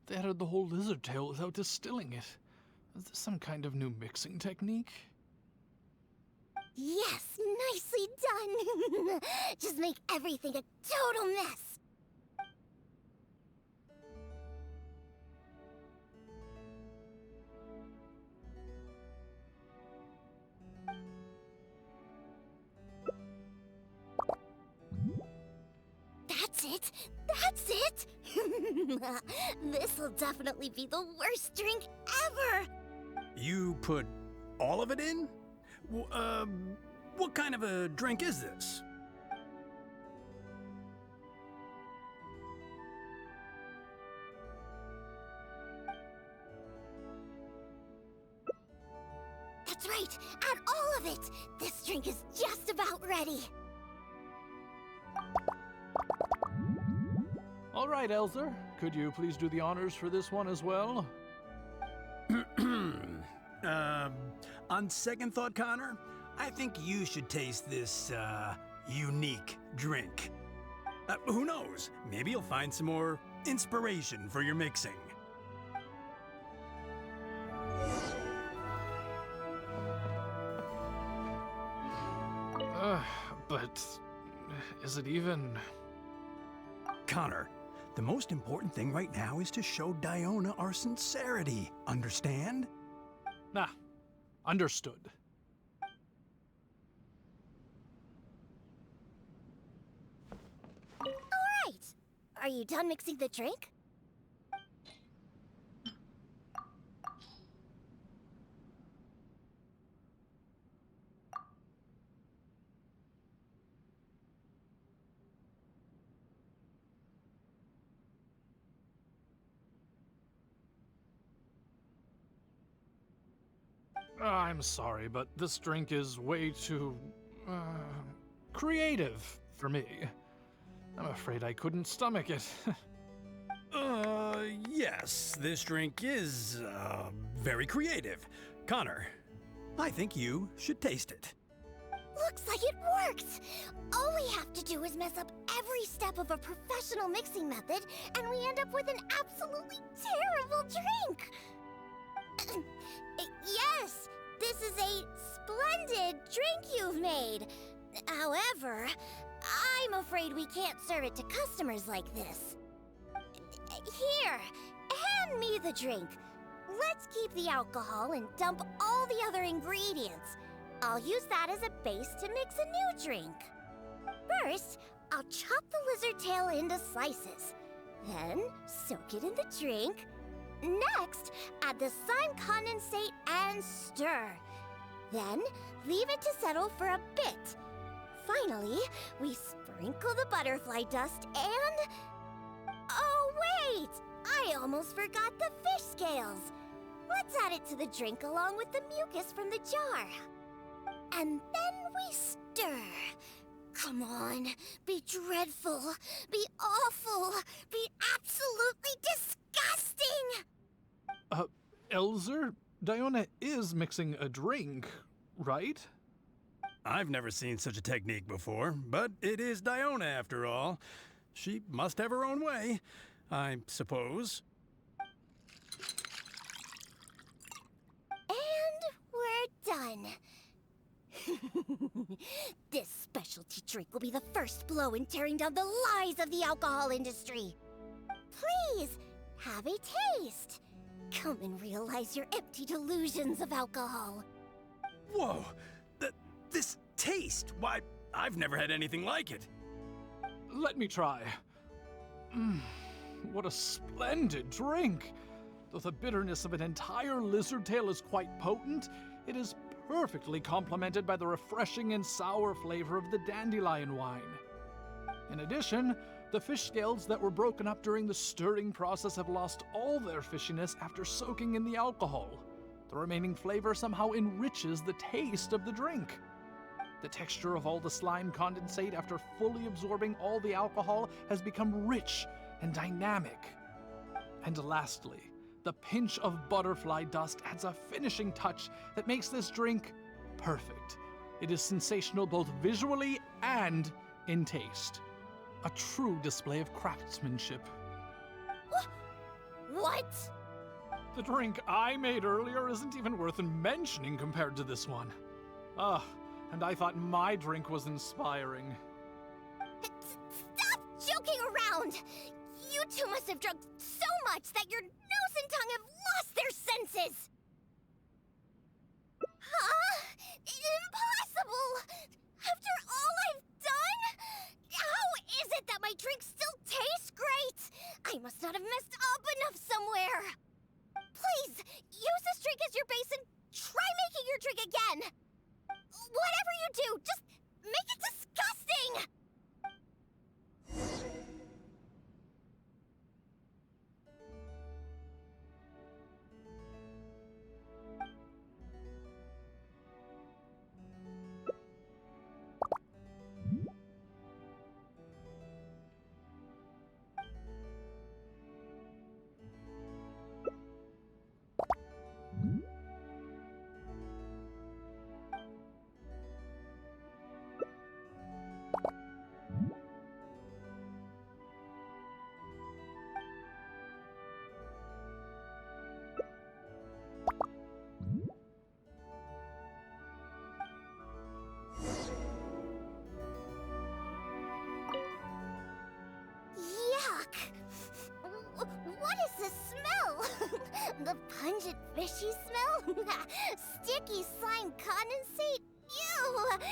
They added the whole lizard tail without distilling it. Is this some kind of new mixing technique?
Yes, nicely done. Just make everything a total mess. That's it! That's it! This'll definitely be the worst drink ever!
You put all of it in? What kind of a drink is this?
That's right! Add all of it! This drink is just about ready!
All right, Elzer. Could you please do the honors for this one as well?
On second thought, Connor, I think you should taste this, unique drink. Who knows? Maybe you'll find some more inspiration for your mixing.
But is it even...
Connor, the most important thing right now is to show Diona our sincerity. Understand?
Nah, understood.
All right! Are you done mixing the drink?
I'm sorry, but this drink is way too... creative for me. I'm afraid I couldn't stomach it.
Yes, this drink is, very creative. Connor, I think you should taste it.
Looks like it worked! All we have to do is mess up every step of a professional mixing method, and we end up with an absolutely terrible drink! Yes, this is a splendid drink you've made. However, I'm afraid we can't serve it to customers like this. Here, hand me the drink. Let's keep the alcohol and dump all the other ingredients. I'll use that as a base to mix a new drink. First, I'll chop the lizard tail into slices. Then, soak it in the drink. Next, add the slime condensate and stir. Then, leave it to settle for a bit. Finally, we sprinkle the butterfly dust and... Oh, wait! I almost forgot the fish scales. Let's add it to the drink along with the mucus from the jar. And then we stir. Come on, be dreadful, be awful, be absolutely disgusting!
Elzer, Diona is mixing a drink, right?
I've never seen such a technique before, but it is Diona after all. She must have her own way, I suppose.
And we're done. This specialty drink will be the first blow in tearing down the lies of the alcohol industry. Please, have a taste. Come and realize your empty delusions of alcohol.
Whoa! This taste! Why, I've never had anything like it.
Let me try. What a splendid drink! Though the bitterness of an entire lizard tail is quite potent, it is perfectly complemented by the refreshing and sour flavor of the dandelion wine. In addition, the fish scales that were broken up during the stirring process have lost all their fishiness after soaking in the alcohol. The remaining flavor somehow enriches the taste of the drink. The texture of all the slime condensate after fully absorbing all the alcohol has become rich and dynamic. And lastly, the pinch of butterfly dust adds a finishing touch that makes this drink perfect. It is sensational both visually and in taste. A true display of craftsmanship.
What?
The drink I made earlier isn't even worth mentioning compared to this one. And I thought my drink was inspiring.
Stop joking around! You two must have drunk so much that your nose and tongue have lost their senses! Huh? Impossible! After all I've done? How is it that my drink still tastes great? I must not have messed up enough somewhere. Please, use this drink as your base and try making your drink again. Whatever you do, just make it disgusting! What is this smell? The pungent fishy smell? Sticky slime condensate? Ew!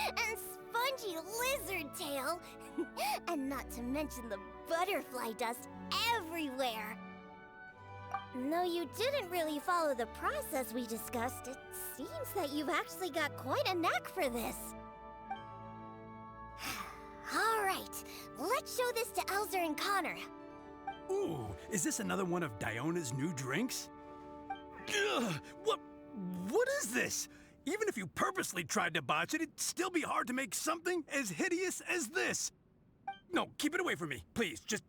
And spongy lizard tail? And not to mention the butterfly dust everywhere. No, you didn't really follow the process we discussed. It seems that you've actually got quite a knack for this. All right, let's show this to Elzer and Connor.
Ooh, is this another one of Diona's new drinks? Ugh, what is this? Even if you purposely tried to botch it, it'd still be hard to make something as hideous as this. No, keep it away from me, please. Just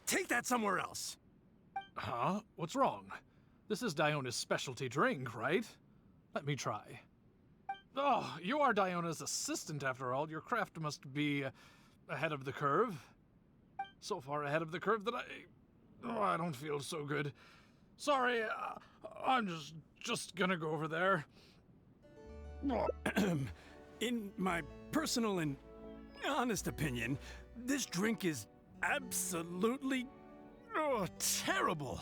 take that somewhere else.
Huh? What's wrong? This is Diona's specialty drink, right? Let me try. Oh, you are Diona's assistant after all. Your craft must be ahead of the curve. So far ahead of the curve that I don't feel so good. Sorry, I'm just gonna go over there.
In my personal and honest opinion, this drink is absolutely terrible.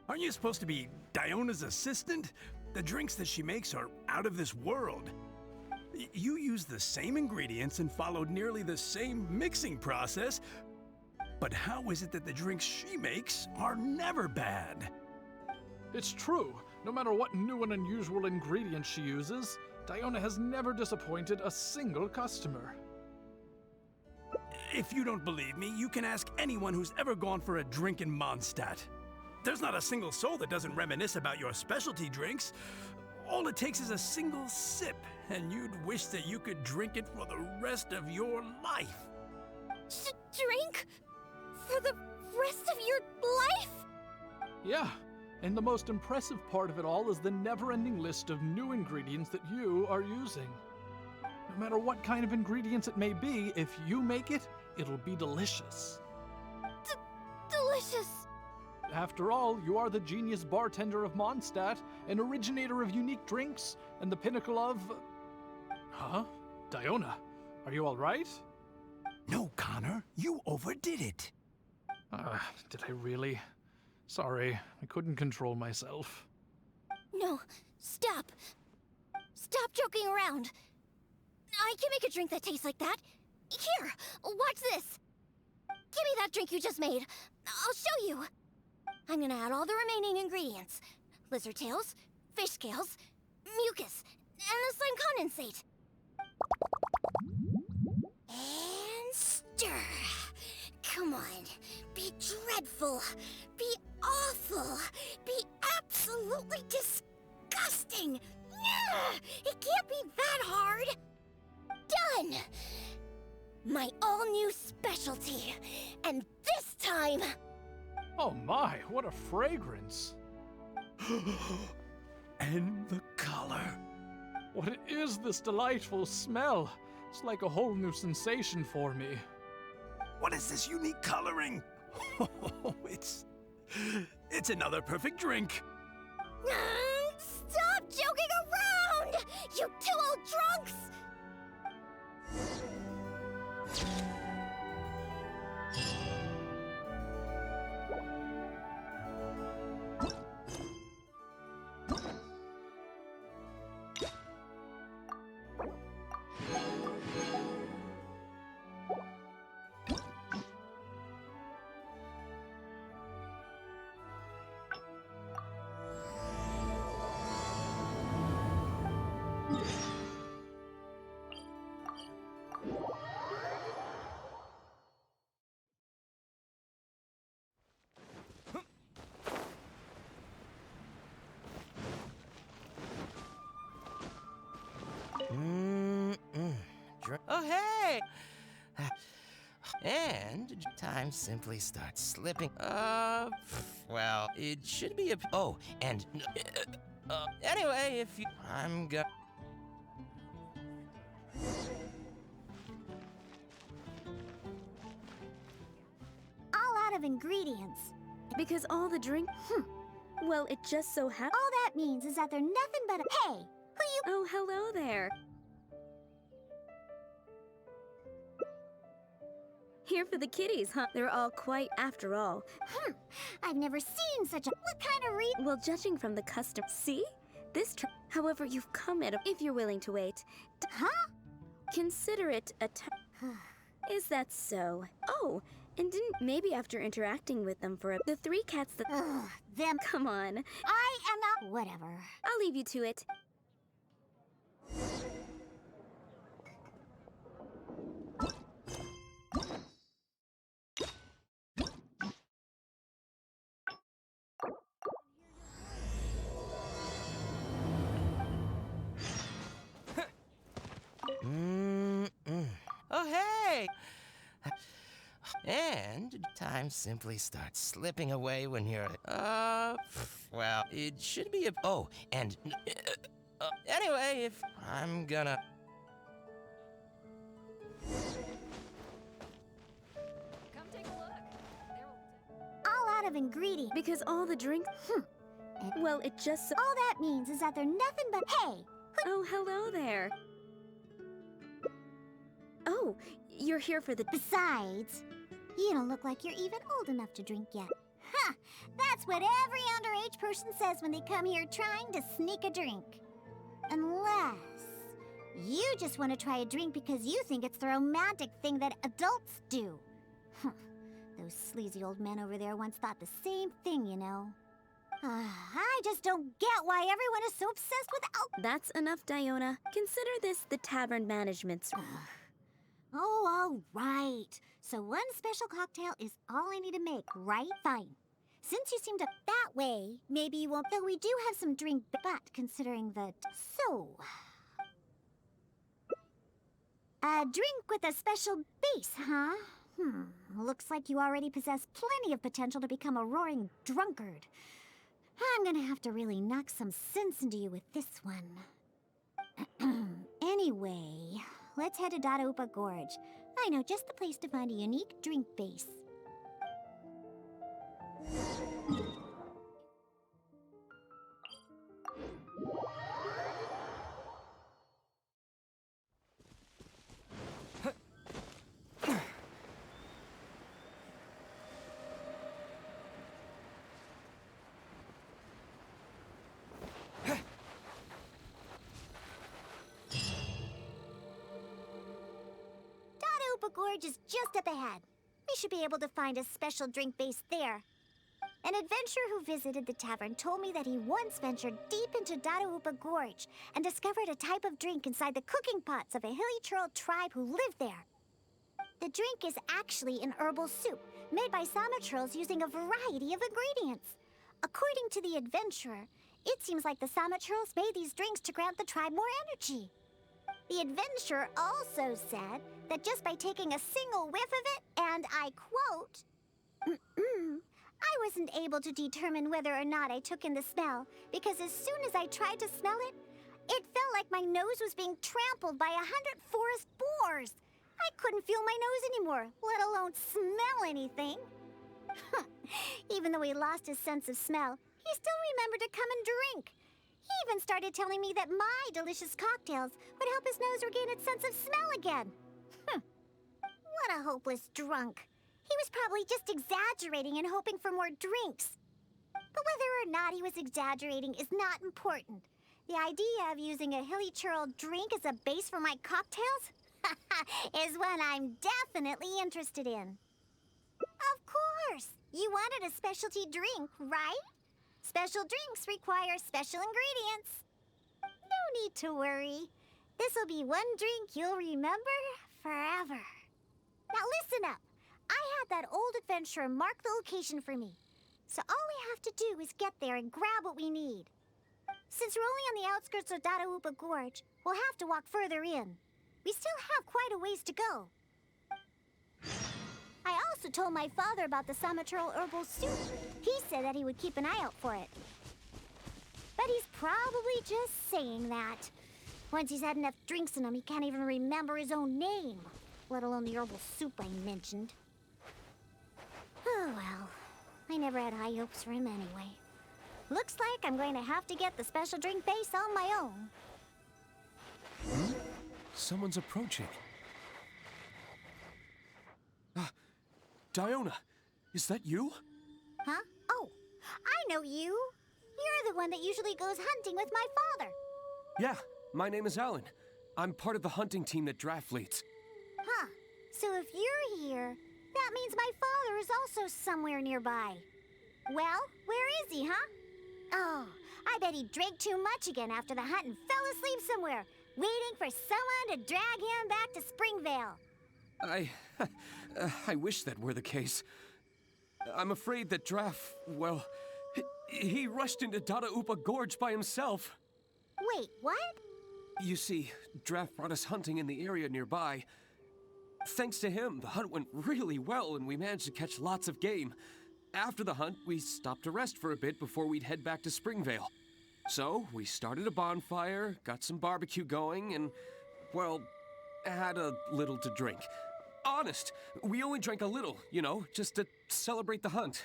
Aren't you supposed to be Diona's assistant? The drinks that she makes are out of this world. You used the same ingredients and followed nearly the same mixing process, but how is it that the drinks she makes are never bad?
It's true. No matter what new and unusual ingredients she uses, Diona has never disappointed a single customer.
If you don't believe me, you can ask anyone who's ever gone for a drink in Mondstadt. There's not a single soul that doesn't reminisce about your specialty drinks. All it takes is a single sip, and you'd wish that you could drink it for the rest of your life.
Drink? For the rest of your life?
Yeah, and the most impressive part of it all is the never-ending list of new ingredients that you are using. No matter what kind of ingredients it may be, if you make it, it'll be delicious.
Delicious!
After all, you are the genius bartender of Mondstadt, an originator of unique drinks, and the pinnacle of... Huh? Diona, are you all right?
No, Connor, you overdid it.
Did I really? Sorry, I couldn't control myself.
No, stop. Stop joking around. I can make a drink that tastes like that. Here, watch this. Give me that drink you just made. I'll show you. I'm gonna add all the remaining ingredients. Lizard tails, fish scales, mucus, and the slime condensate. And stir. Come on. Be dreadful. Be awful. Be absolutely disgusting. It can't be that hard. Done. My all-new specialty. And this time...
Oh my, what a fragrance.
And the color.
What is this delightful smell? It's like a whole new sensation for me.
What is this unique coloring? It's It's another perfect drink.
Stop joking around! You two old drunks!
Oh, hey! And time simply starts slipping. Well, it should be a. Oh, and. Anyway, if you. I'm gonna.
All out of ingredients.
Because all the drink. Well, it just so happens.
All that means is that they're nothing but a. Hey! Who you.
Oh, hello there. Here for the kitties, huh? They're all quite after all.
I've never seen such a. What kind of
Well, judging from the custom. See? However, you've come at a. If you're willing to wait.
Huh?
Consider it a Is that so? Oh, and didn't maybe after interacting with them for the three cats that.
Ugh, them.
Come on.
I am not. Whatever.
I'll leave you to it.
Oh, hey! And time simply starts slipping away when you're. Well, it should be a. Oh, and. Anyway, if I'm gonna.
Come take a look.
All out of ingredients.
Because all the drink. Well, it just so.
All that means is that they're nothing but. Hey!
Oh, hello there. Oh, you're here for the.
Besides, you don't look like you're even old enough to drink yet. Huh! That's what every underage person says when they come here trying to sneak a drink. Unless you just want to try a drink because you think it's the romantic thing that adults do. Those sleazy old men over there once thought the same thing, you know. I just don't get why everyone is so obsessed with alcohol.
That's enough, Diona. Consider this the tavern management's.
Oh, all right. So one special cocktail is all I need to make, right? Fine. Since you seem to that way, maybe you won't. Though we do have some drink, but considering that. So. A drink with a special base, huh? Looks like you already possess plenty of potential to become a roaring drunkard. I'm gonna have to really knock some sense into you with this one. Anyway, let's head to Dadaupa Gorge. I know just the place to find a unique drink base. Dadaupa Gorge is just up ahead. We should be able to find a special drink base there. An adventurer who visited the tavern told me that he once ventured deep into Dadaupa Gorge and discovered a type of drink inside the cooking pots of a hilly troll tribe who lived there. The drink is actually an herbal soup made by Sama trolls using a variety of ingredients. According to the adventurer, it seems like the Sama trolls made these drinks to grant the tribe more energy. The adventurer also said that just by taking a single whiff of it, and I quote, I wasn't able to determine whether or not I took in the smell, because as soon as I tried to smell it, it felt like my nose was being trampled by 100 forest boars. I couldn't feel my nose anymore, let alone smell anything. Even though he lost his sense of smell, he still remembered to come and drink. He even started telling me that my delicious cocktails would help his nose regain its sense of smell again. What a hopeless drunk. He was probably just exaggerating and hoping for more drinks. But whether or not he was exaggerating is not important. The idea of using a hilly churl drink as a base for my cocktails is one I'm definitely interested in. Of course! You wanted a specialty drink, right? Special drinks require special ingredients. No need to worry. This'll be one drink you'll remember forever. Now listen up. I had that old adventurer mark the location for me. So all we have to do is get there and grab what we need. Since we're only on the outskirts of Dadaupa Gorge, we'll have to walk further in. We still have quite a ways to go. I also told my father about the Samaturl herbal soup. He said that he would keep an eye out for it. But he's probably just saying that. Once he's had enough drinks in him, he can't even remember his own name, let alone the herbal soup I mentioned. Oh well, I never had high hopes for him anyway. Looks like I'm going to have to get the special drink base on my own.
Someone's approaching. Diona, is that you?
Huh? Oh, I know you. You're the one that usually goes hunting with my father.
Yeah, my name is Alan. I'm part of the hunting team that Draft leads.
Huh. So if you're here, that means my father is also somewhere nearby. Well, where is he, huh? Oh, I bet he drank too much again after the hunt and fell asleep somewhere, waiting for someone to drag him back to Springvale.
I wish that were the case. I'm afraid that Draft, well, he rushed into Dadaupa Gorge by himself.
Wait, what?
You see, Draft brought us hunting in the area nearby. Thanks to him, the hunt went really well and we managed to catch lots of game. After the hunt, we stopped to rest for a bit before we'd head back to Springvale. So, we started a bonfire, got some barbecue going, and, well, had a little to drink. Honest, we only drank a little, you know, just to celebrate the hunt.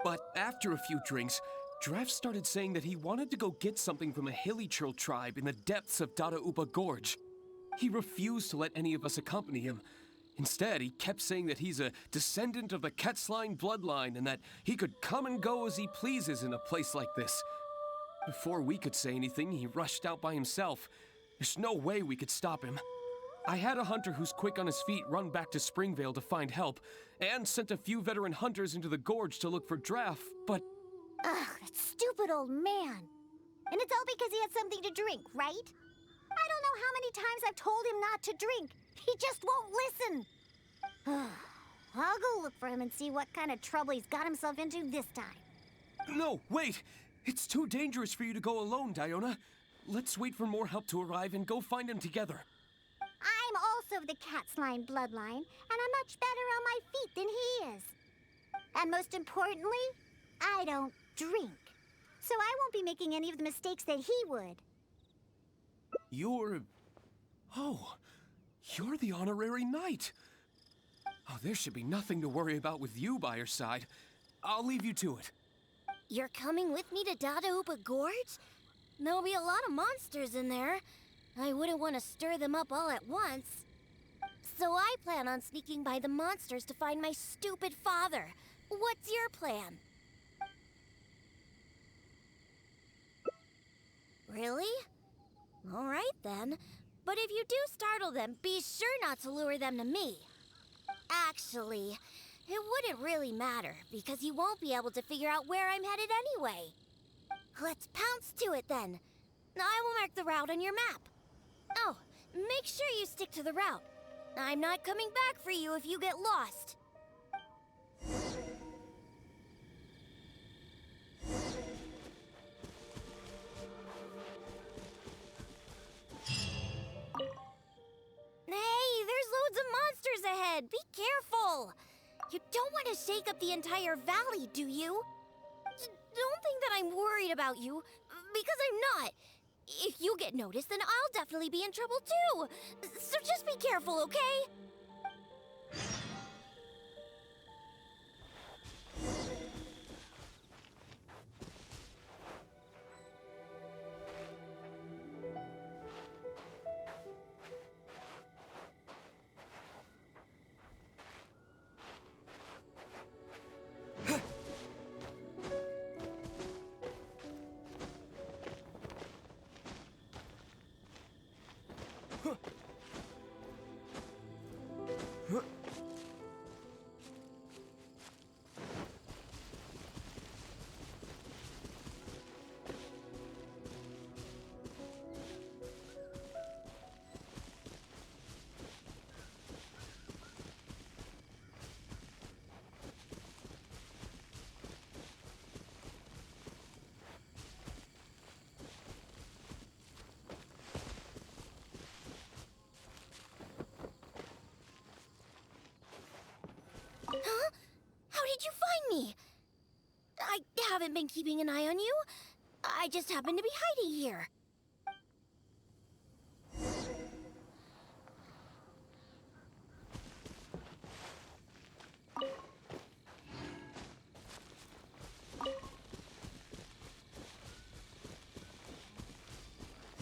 But after a few drinks, Draft started saying that he wanted to go get something from a hilly churl tribe in the depths of Dadaupa Gorge. He refused to let any of us accompany him. Instead, he kept saying that he's a descendant of the Quetzline bloodline and that he could come and go as he pleases in a place like this. Before we could say anything, he rushed out by himself. There's no way we could stop him. I had a hunter who's quick on his feet run back to Springvale to find help, and sent a few veteran hunters into the gorge to look for Draft, but...
Ugh, that stupid old man. And it's all because he had something to drink, right? I don't know how many times I've told him not to drink. He just won't listen. I'll go look for him and see what kind of trouble he's got himself into this time.
No, wait! It's too dangerous for you to go alone, Diona. Let's wait for more help to arrive and go find him together.
I'm also of the Quetzline bloodline, and I'm much better on my feet than he is. And most importantly, I don't drink. So I won't be making any of the mistakes that he would.
You're the honorary knight. Oh, there should be nothing to worry about with you by your side. I'll leave you to it.
You're coming with me to Dadaupa Gorge? There'll be a lot of monsters in there. I wouldn't want to stir them up all at once. So I plan on sneaking by the monsters to find my stupid father. What's your plan? Really? All right then. But if you do startle them, be sure not to lure them to me. Actually, it wouldn't really matter, because you won't be able to figure out where I'm headed anyway. Let's pounce to it then. I will mark the route on your map. Oh, make sure you stick to the route. I'm not coming back for you if you get lost. Hey, there's loads of monsters ahead. Be careful. You don't want to shake up the entire valley, do you? Don't think that I'm worried about you, because I'm not. If you get noticed, then I'll definitely be in trouble too. So just be careful, okay? haven't been keeping an eye on you. I just happened to be hiding here.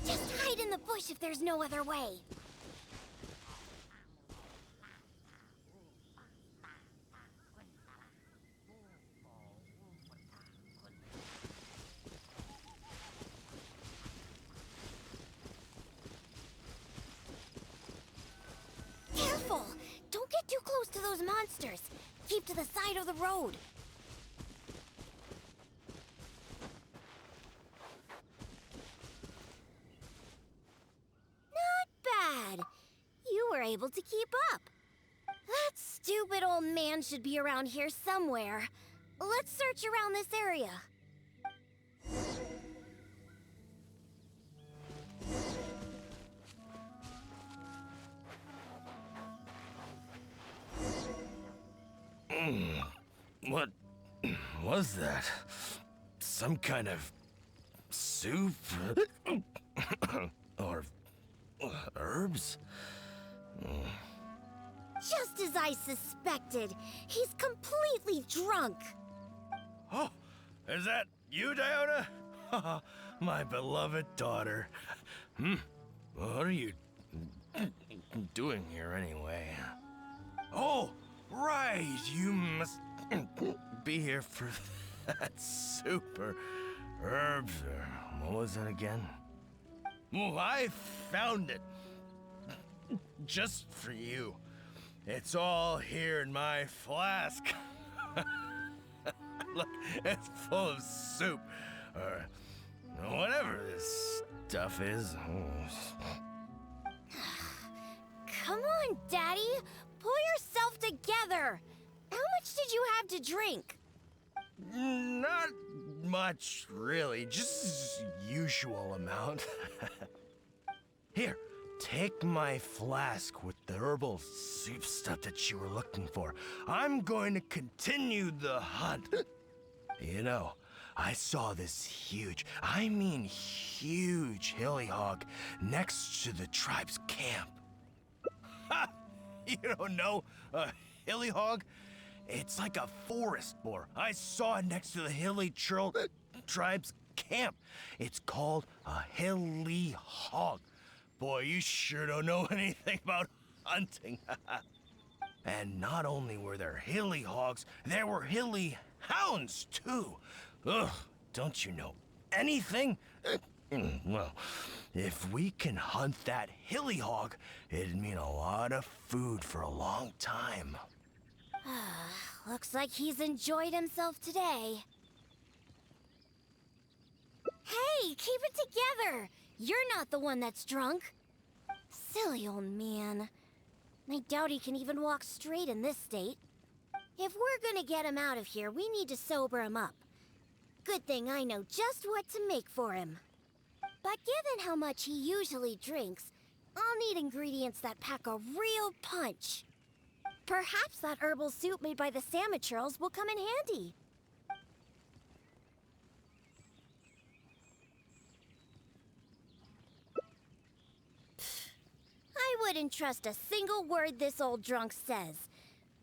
Just hide in the bush if there's no other way. Careful! Don't get too close to those monsters. Keep to the side of the road. Not bad. You were able to keep up. That stupid old man should be around here somewhere. Let's search around this area.
What was that? Some kind of soup? Or herbs?
Just as I suspected, he's completely drunk.
Oh, is that you, Diona? My beloved daughter. What are you doing here anyway? Oh, right, you must be here for that soup or herbs or what was it again? Well, I found it. Just for you. It's all here in my flask. Look, it's full of soup. Or whatever this stuff is.
Come on, Daddy. Pull yourself together. How much did you have to drink?
Not much, really. Just usual amount. Here, take my flask with the herbal soup stuff that you were looking for. I'm going to continue the hunt. You know, I saw this huge, I mean huge hilly hog next to the tribe's camp. Ha! You don't know a hilly hog? It's like a forest boar. I saw it next to the hilly tribe's camp. It's called a hilly hog. Boy, you sure don't know anything about hunting. And not only were there hilly hogs, there were hilly hounds, too. Ugh, don't you know anything? Well, if we can hunt that hilly hog, it'd mean a lot of food for a long time.
Looks like he's enjoyed himself today. Hey, keep it together! You're not the one that's drunk. Silly old man. I doubt he can even walk straight in this state. If we're gonna get him out of here, we need to sober him up. Good thing I know just what to make for him. But given how much he usually drinks, I'll need ingredients that pack a real punch. Perhaps that herbal soup made by the Samaturls will come in handy. I wouldn't trust a single word this old drunk says.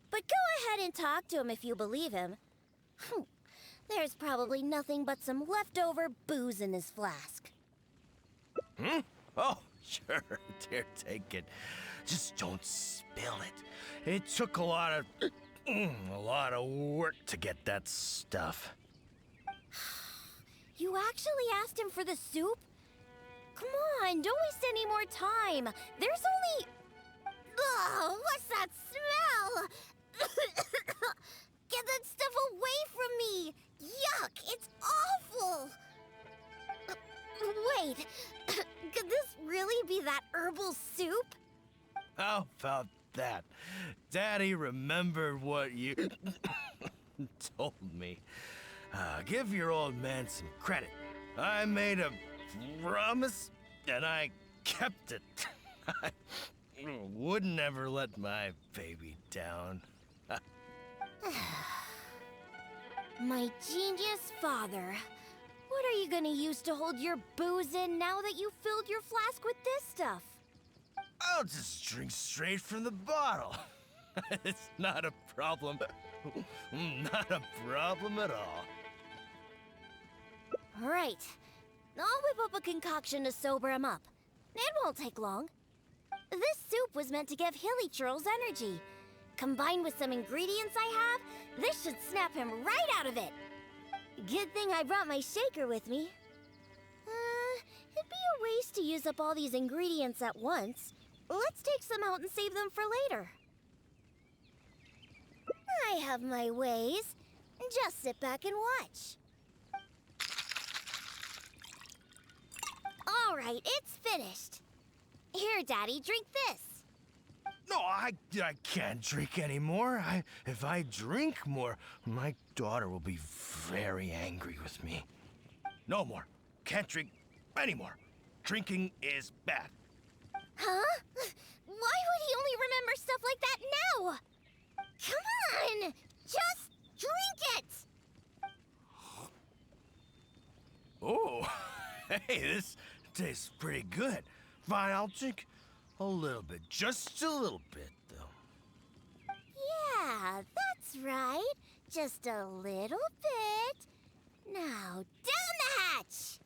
But go ahead and talk to him if you believe him. There's probably nothing but some leftover booze in his flask.
Oh, sure, dear, take it. Just don't spill it. It took a lot of work to get that stuff.
You actually asked him for the soup? Come on, don't waste any more time. There's only... Ugh, what's that smell? Get that stuff away from me! Yuck, it's awful! Wait, could this really be that herbal soup?
How about that? Daddy remembered what you told me. Give your old man some credit. I made a promise, and I kept it. I would never let my baby down.
My genius father. What are you gonna use to hold your booze in now that you filled your flask with this stuff?
I'll just drink straight from the bottle. It's not a problem. Not a problem at all.
Right. I'll whip up a concoction to sober him up. It won't take long. This soup was meant to give Hilly Churls energy. Combined with some ingredients I have, this should snap him right out of it. Good thing I brought my shaker with me. It'd be a waste to use up all these ingredients at once. Let's take some out and save them for later. I have my ways. Just sit back and watch. All right, it's finished. Here, Daddy, drink this.
No, I can't drink anymore. If I drink more, my daughter will be very angry with me. No more. Can't drink anymore. Drinking is bad.
Huh? Why would he only remember stuff like that now? Come on! Just drink it!
Oh, hey, this tastes pretty good. Fine, I'll drink a little bit. Just a little bit, though.
Yeah, that's right. Just a little bit. Now, down the hatch!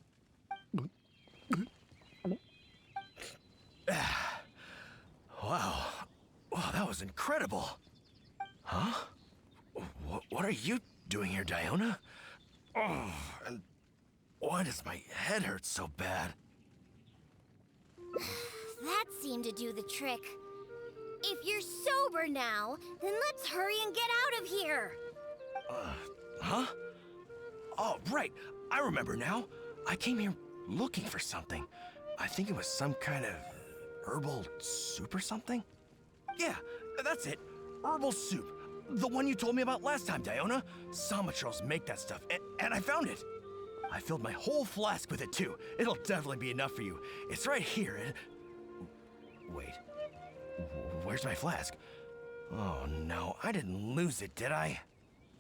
Wow. Wow, that was incredible. Huh? What are you doing here, Diona? Oh, and why does my head hurt so bad?
That seemed to do the trick. If you're sober now, then let's hurry and get out of here.
Huh? Oh, right. I remember now. I came here looking for something. I think it was some kind of herbal soup or something. Yeah, that's it. Herbal soup. The one you told me about last time, Diona. Samatrals make that stuff, and I found it. I filled my whole flask with it, too. It'll definitely be enough for you. It's right here. Wait. Where's my flask? Oh, no. I didn't lose it, did I?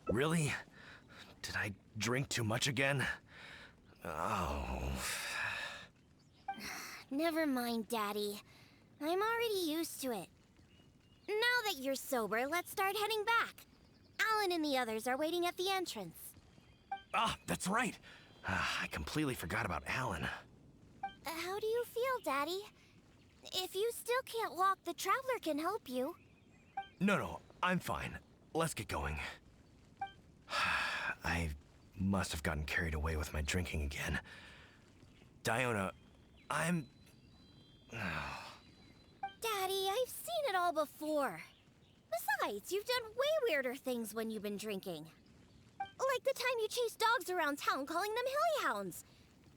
Really? Did I drink too much again? Oh.
Never mind, Daddy. I'm already used to it. Now that you're sober, let's start heading back. Alan and the others are waiting at the entrance.
Ah, that's right. I completely forgot about Alan.
How do you feel, Daddy? If you still can't walk, the Traveler can help you.
No, I'm fine. Let's get going. I must have gotten carried away with my drinking again. Diona, I'm...
Daddy, I've seen it all before. Besides, you've done way weirder things when you've been drinking. Like the time you chased dogs around town calling them hilly hounds.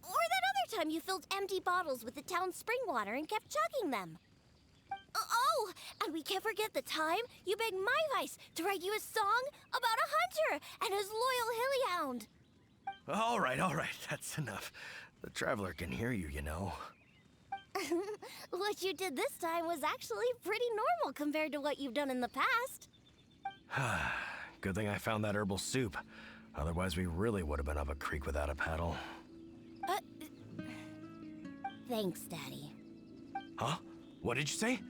Or that other time you filled empty bottles with the town's spring water and kept chugging them. Oh, and we can't forget the time you begged my vice to write you a song about a hunter and his loyal hilly hound.
All right, that's enough. The Traveler can hear you, you know.
What you did this time was actually pretty normal compared to what you've done in the past.
Good thing I found that herbal soup. Otherwise, we really would have been up a creek without a paddle.
Thanks, Daddy.
Huh? What did you say?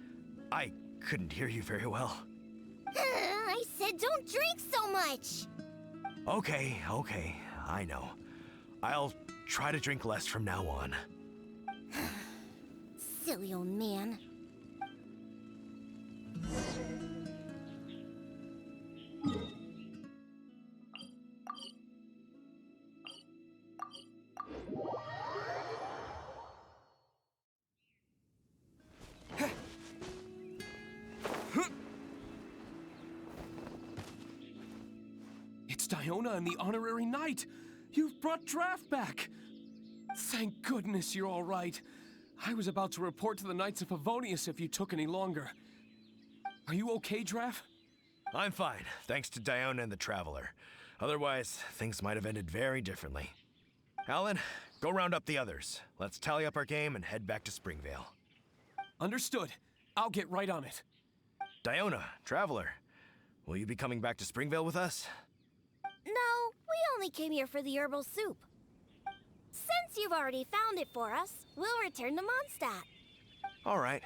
I couldn't hear you very well.
I said don't drink so much!
Okay, I know. I'll try to drink less from now on.
Silly old man.
It's Diona and the Honorary Knight! You've brought Draft back! Thank goodness you're all right. I was about to report to the Knights of Favonius if you took any longer. Are you okay, Draft?
I'm fine, thanks to Diona and the Traveler. Otherwise, things might have ended very differently. Alan, go round up the others. Let's tally up our game and head back to Springvale.
Understood. I'll get right on it.
Diona, Traveler, will you be coming back to Springvale with us?
No, we only came here for the herbal soup. Since you've already found it for us, we'll return to Mondstadt.
All right.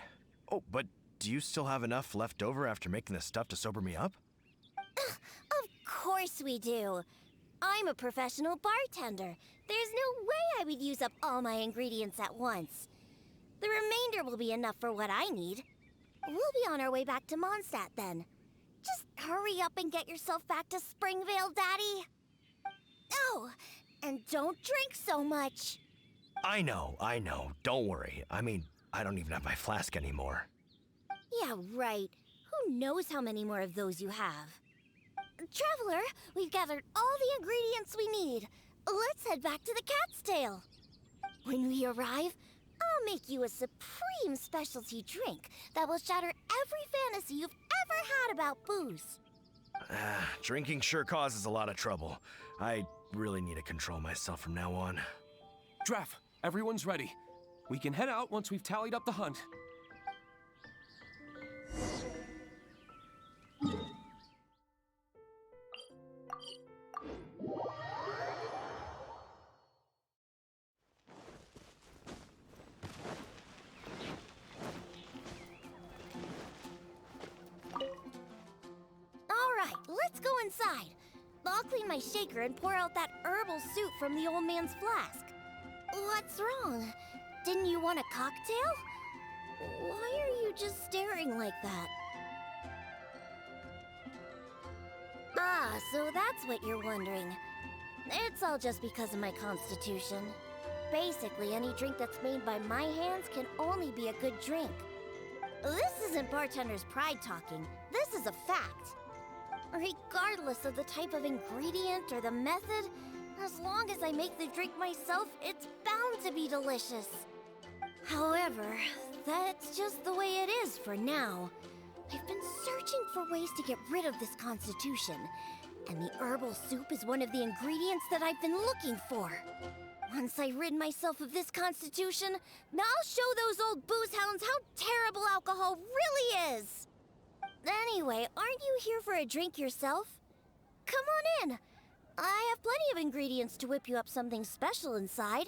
Oh, but do you still have enough left over after making the stuff to sober me up?
Of course we do. I'm a professional bartender. There's no way I would use up all my ingredients at once. The remainder will be enough for what I need. We'll be on our way back to Mondstadt then. Just hurry up and get yourself back to Springvale, Daddy. Oh, and don't drink so much.
I know. Don't worry. I mean, I don't even have my flask anymore.
Yeah, right. Who knows how many more of those you have? Traveler, we've gathered all the ingredients we need. Let's head back to the Cat's Tail. When we arrive, I'll make you a supreme specialty drink that will shatter every fantasy you've ever had about booze.
Drinking sure causes a lot of trouble. I really need to control myself from now on.
Draff, everyone's ready. We can head out once we've tallied up the hunt.
Let's go inside. I'll clean my shaker and pour out that herbal soup from the old man's flask. What's wrong? Didn't you want a cocktail? Why are you just staring like that? Ah, so that's what you're wondering. It's all just because of my constitution. Basically, any drink that's made by my hands can only be a good drink. This isn't bartender's pride talking. This is a fact. Regardless of the type of ingredient or the method, as long as I make the drink myself, it's bound to be delicious. However, that's just the way it is for now. I've been searching for ways to get rid of this constitution, and the herbal soup is one of the ingredients that I've been looking for. Once I rid myself of this constitution, I'll show those old booze hounds how terrible alcohol really is! Anyway, aren't you here for a drink yourself? Come on in. I have plenty of ingredients to whip you up something special inside.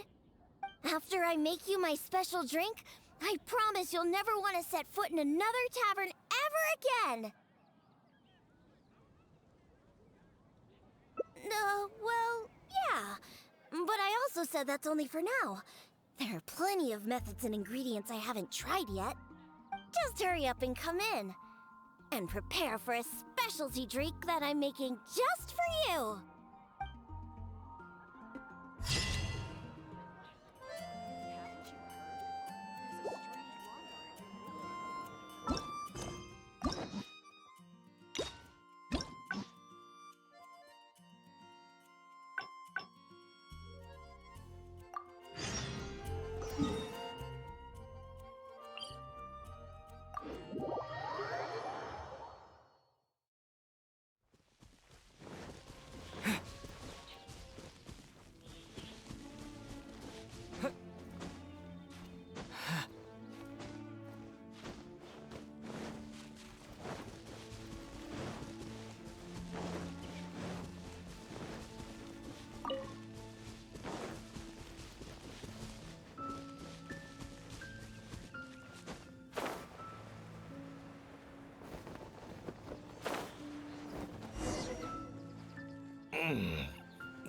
After I make you my special drink, I promise you'll never want to set foot in another tavern ever again. Well, yeah. But I also said that's only for now. There are plenty of methods and ingredients I haven't tried yet. Just hurry up and come in. And prepare for a specialty drink that I'm making just for you!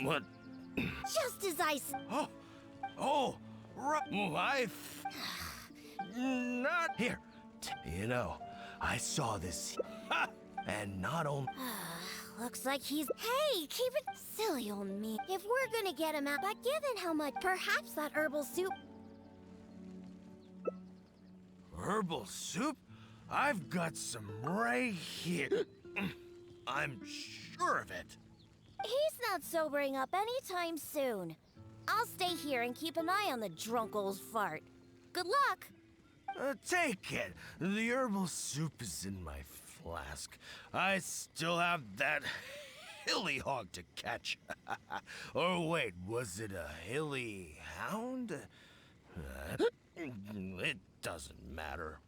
What?
Just as I
Not here. You know, I saw this. And not only.
Looks like he's... Hey, keep it silly on me. If we're gonna get him out, but given how much, perhaps that herbal soup...
Herbal soup? I've got some right here. I'm sure of it.
He's not sobering up anytime soon. I'll stay here and keep an eye on the drunk old fart. Good luck!
Take it. The herbal soup is in my flask. I still have that hilly hog to catch. Or wait, was it a hilly hound? It doesn't matter.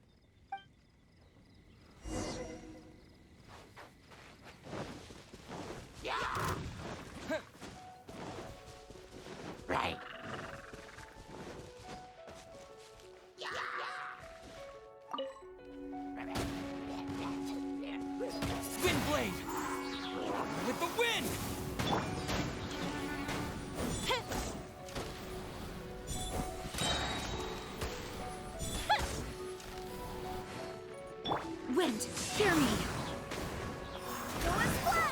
Wind, hear me!
Go and fly!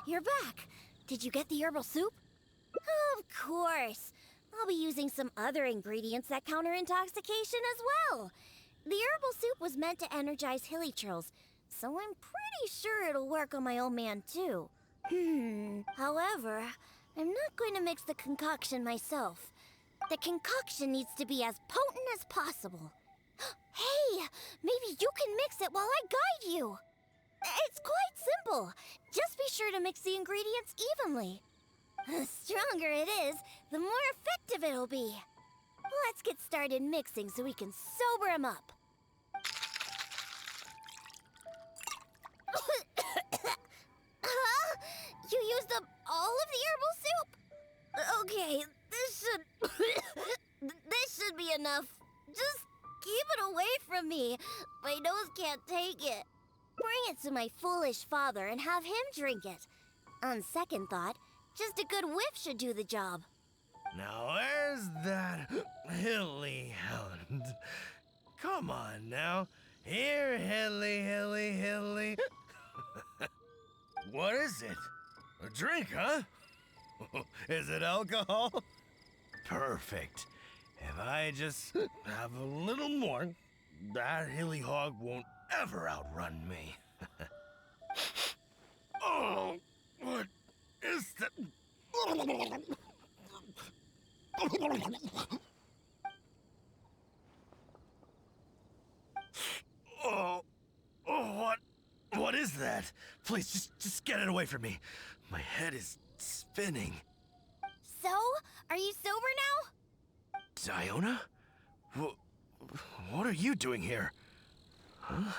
You're back. Did you get the herbal soup? Of course. I'll be using some other ingredients that counter intoxication as well. The herbal soup was meant to energize hilichurls, so I'm pretty sure it'll work on my old man too. However, I'm not going to mix the concoction myself. The concoction needs to be as potent as possible. Hey, maybe you can mix it while I guide you. It's quite simple. Just be sure to mix the ingredients evenly. The stronger it is, the more effective it'll be. Let's get started mixing so we can sober him up. Huh? You used up all of the herbal soup? Okay, this should be enough. Just keep it away from me. My nose can't take it. Bring it to my foolish father and have him drink it. On second thought, just a good whiff should do the job.
Now where's that hilly hound? Come on now. Here, hilly. What is it? A drink, huh? Is it alcohol? Perfect. If I just have a little more, that hilly hog won't ever outrun me. Oh, what is that? What is that? Please, just get it away from me. My head is spinning.
So, are you sober now?
Diona? What are you doing here? Huh?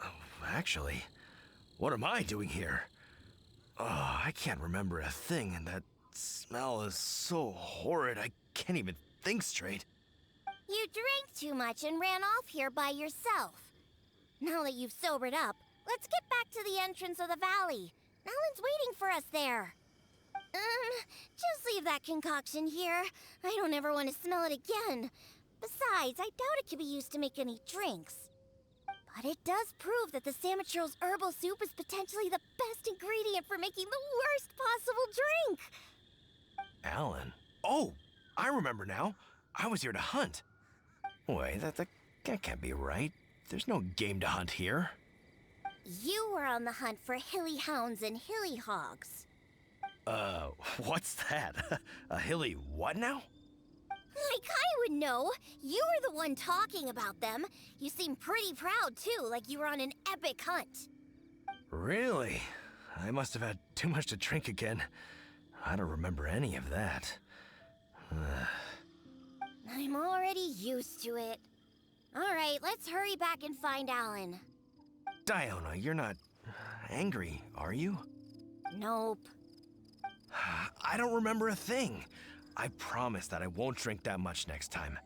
Oh, actually, what am I doing here? Oh, I can't remember a thing, and that smell is so horrid I can't even think straight.
You drank too much and ran off here by yourself. Now that you've sobered up, let's get back to the entrance of the valley. Alan's waiting for us there. Just leave that concoction here. I don't ever want to smell it again. Besides, I doubt it can be used to make any drinks. But it does prove that the Samatrol's herbal soup is potentially the best ingredient for making the worst possible drink.
Alan? Oh, I remember now. I was here to hunt. Wait, that can't be right. There's no game to hunt here.
You were on the hunt for hilly hounds and hilly hogs.
What's that? A hilly what now?
Like I would know. You were the one talking about them. You seem pretty proud, too, like you were on an epic hunt.
Really? I must have had too much to drink again. I don't remember any of that.
I'm already used to it. All right, let's hurry back and find Alan.
Diona, you're not angry, are you?
Nope.
I don't remember a thing. I promise that I won't drink that much next time.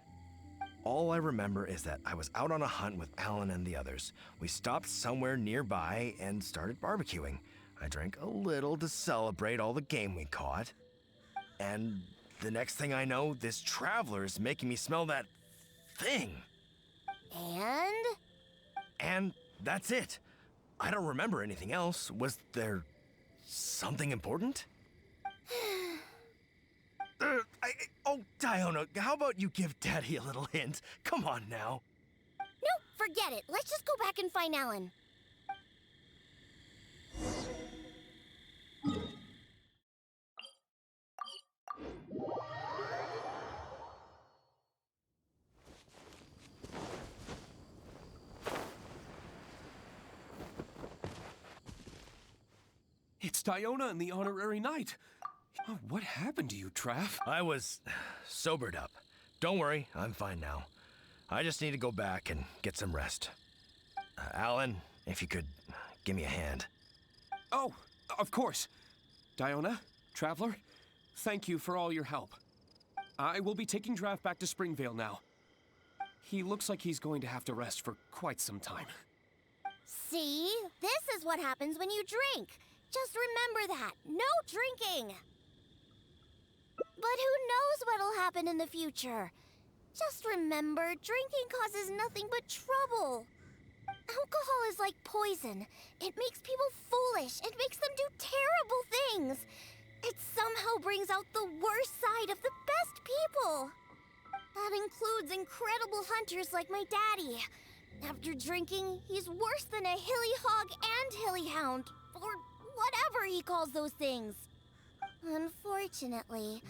All I remember is that I was out on a hunt with Alan and the others. We stopped somewhere nearby and started barbecuing. I drank a little to celebrate all the game we caught. And the next thing I know, this traveler is making me smell that thing.
And?
And that's it. I don't remember anything else. Was there something important? Oh, Diona, how about you give Daddy a little hint? Come on now.
Nope, forget it. Let's just go back and find Alan.
It's Diona and the Honorary Knight. Oh, what happened to you, Trav?
I was sobered up. Don't worry, I'm fine now. I just need to go back and get some rest. Alan, if you could give me a hand.
Oh, of course. Diona, Traveler, thank you for all your help. I will be taking Draft back to Springvale now. He looks like he's going to have to rest for quite some time.
See? This is what happens when you drink. Just remember that. No drinking. But who knows what'll happen in the future? Just remember, drinking causes nothing but trouble. Alcohol is like poison. It makes people foolish. It makes them do terrible things. It somehow brings out the worst side of the best people. That includes incredible hunters like my daddy. After drinking, he's worse than a hilly hog and hilly hound, or whatever he calls those things. Unfortunately,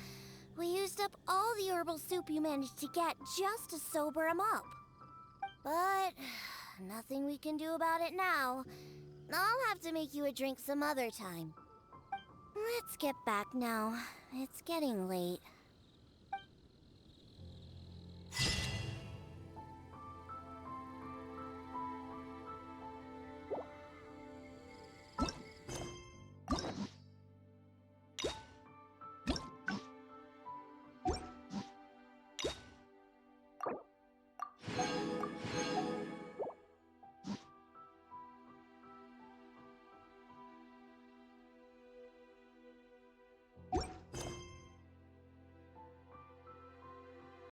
we used up all the herbal soup you managed to get just to sober him up. But nothing we can do about it now. I'll have to make you a drink some other time. Let's get back now. It's getting late.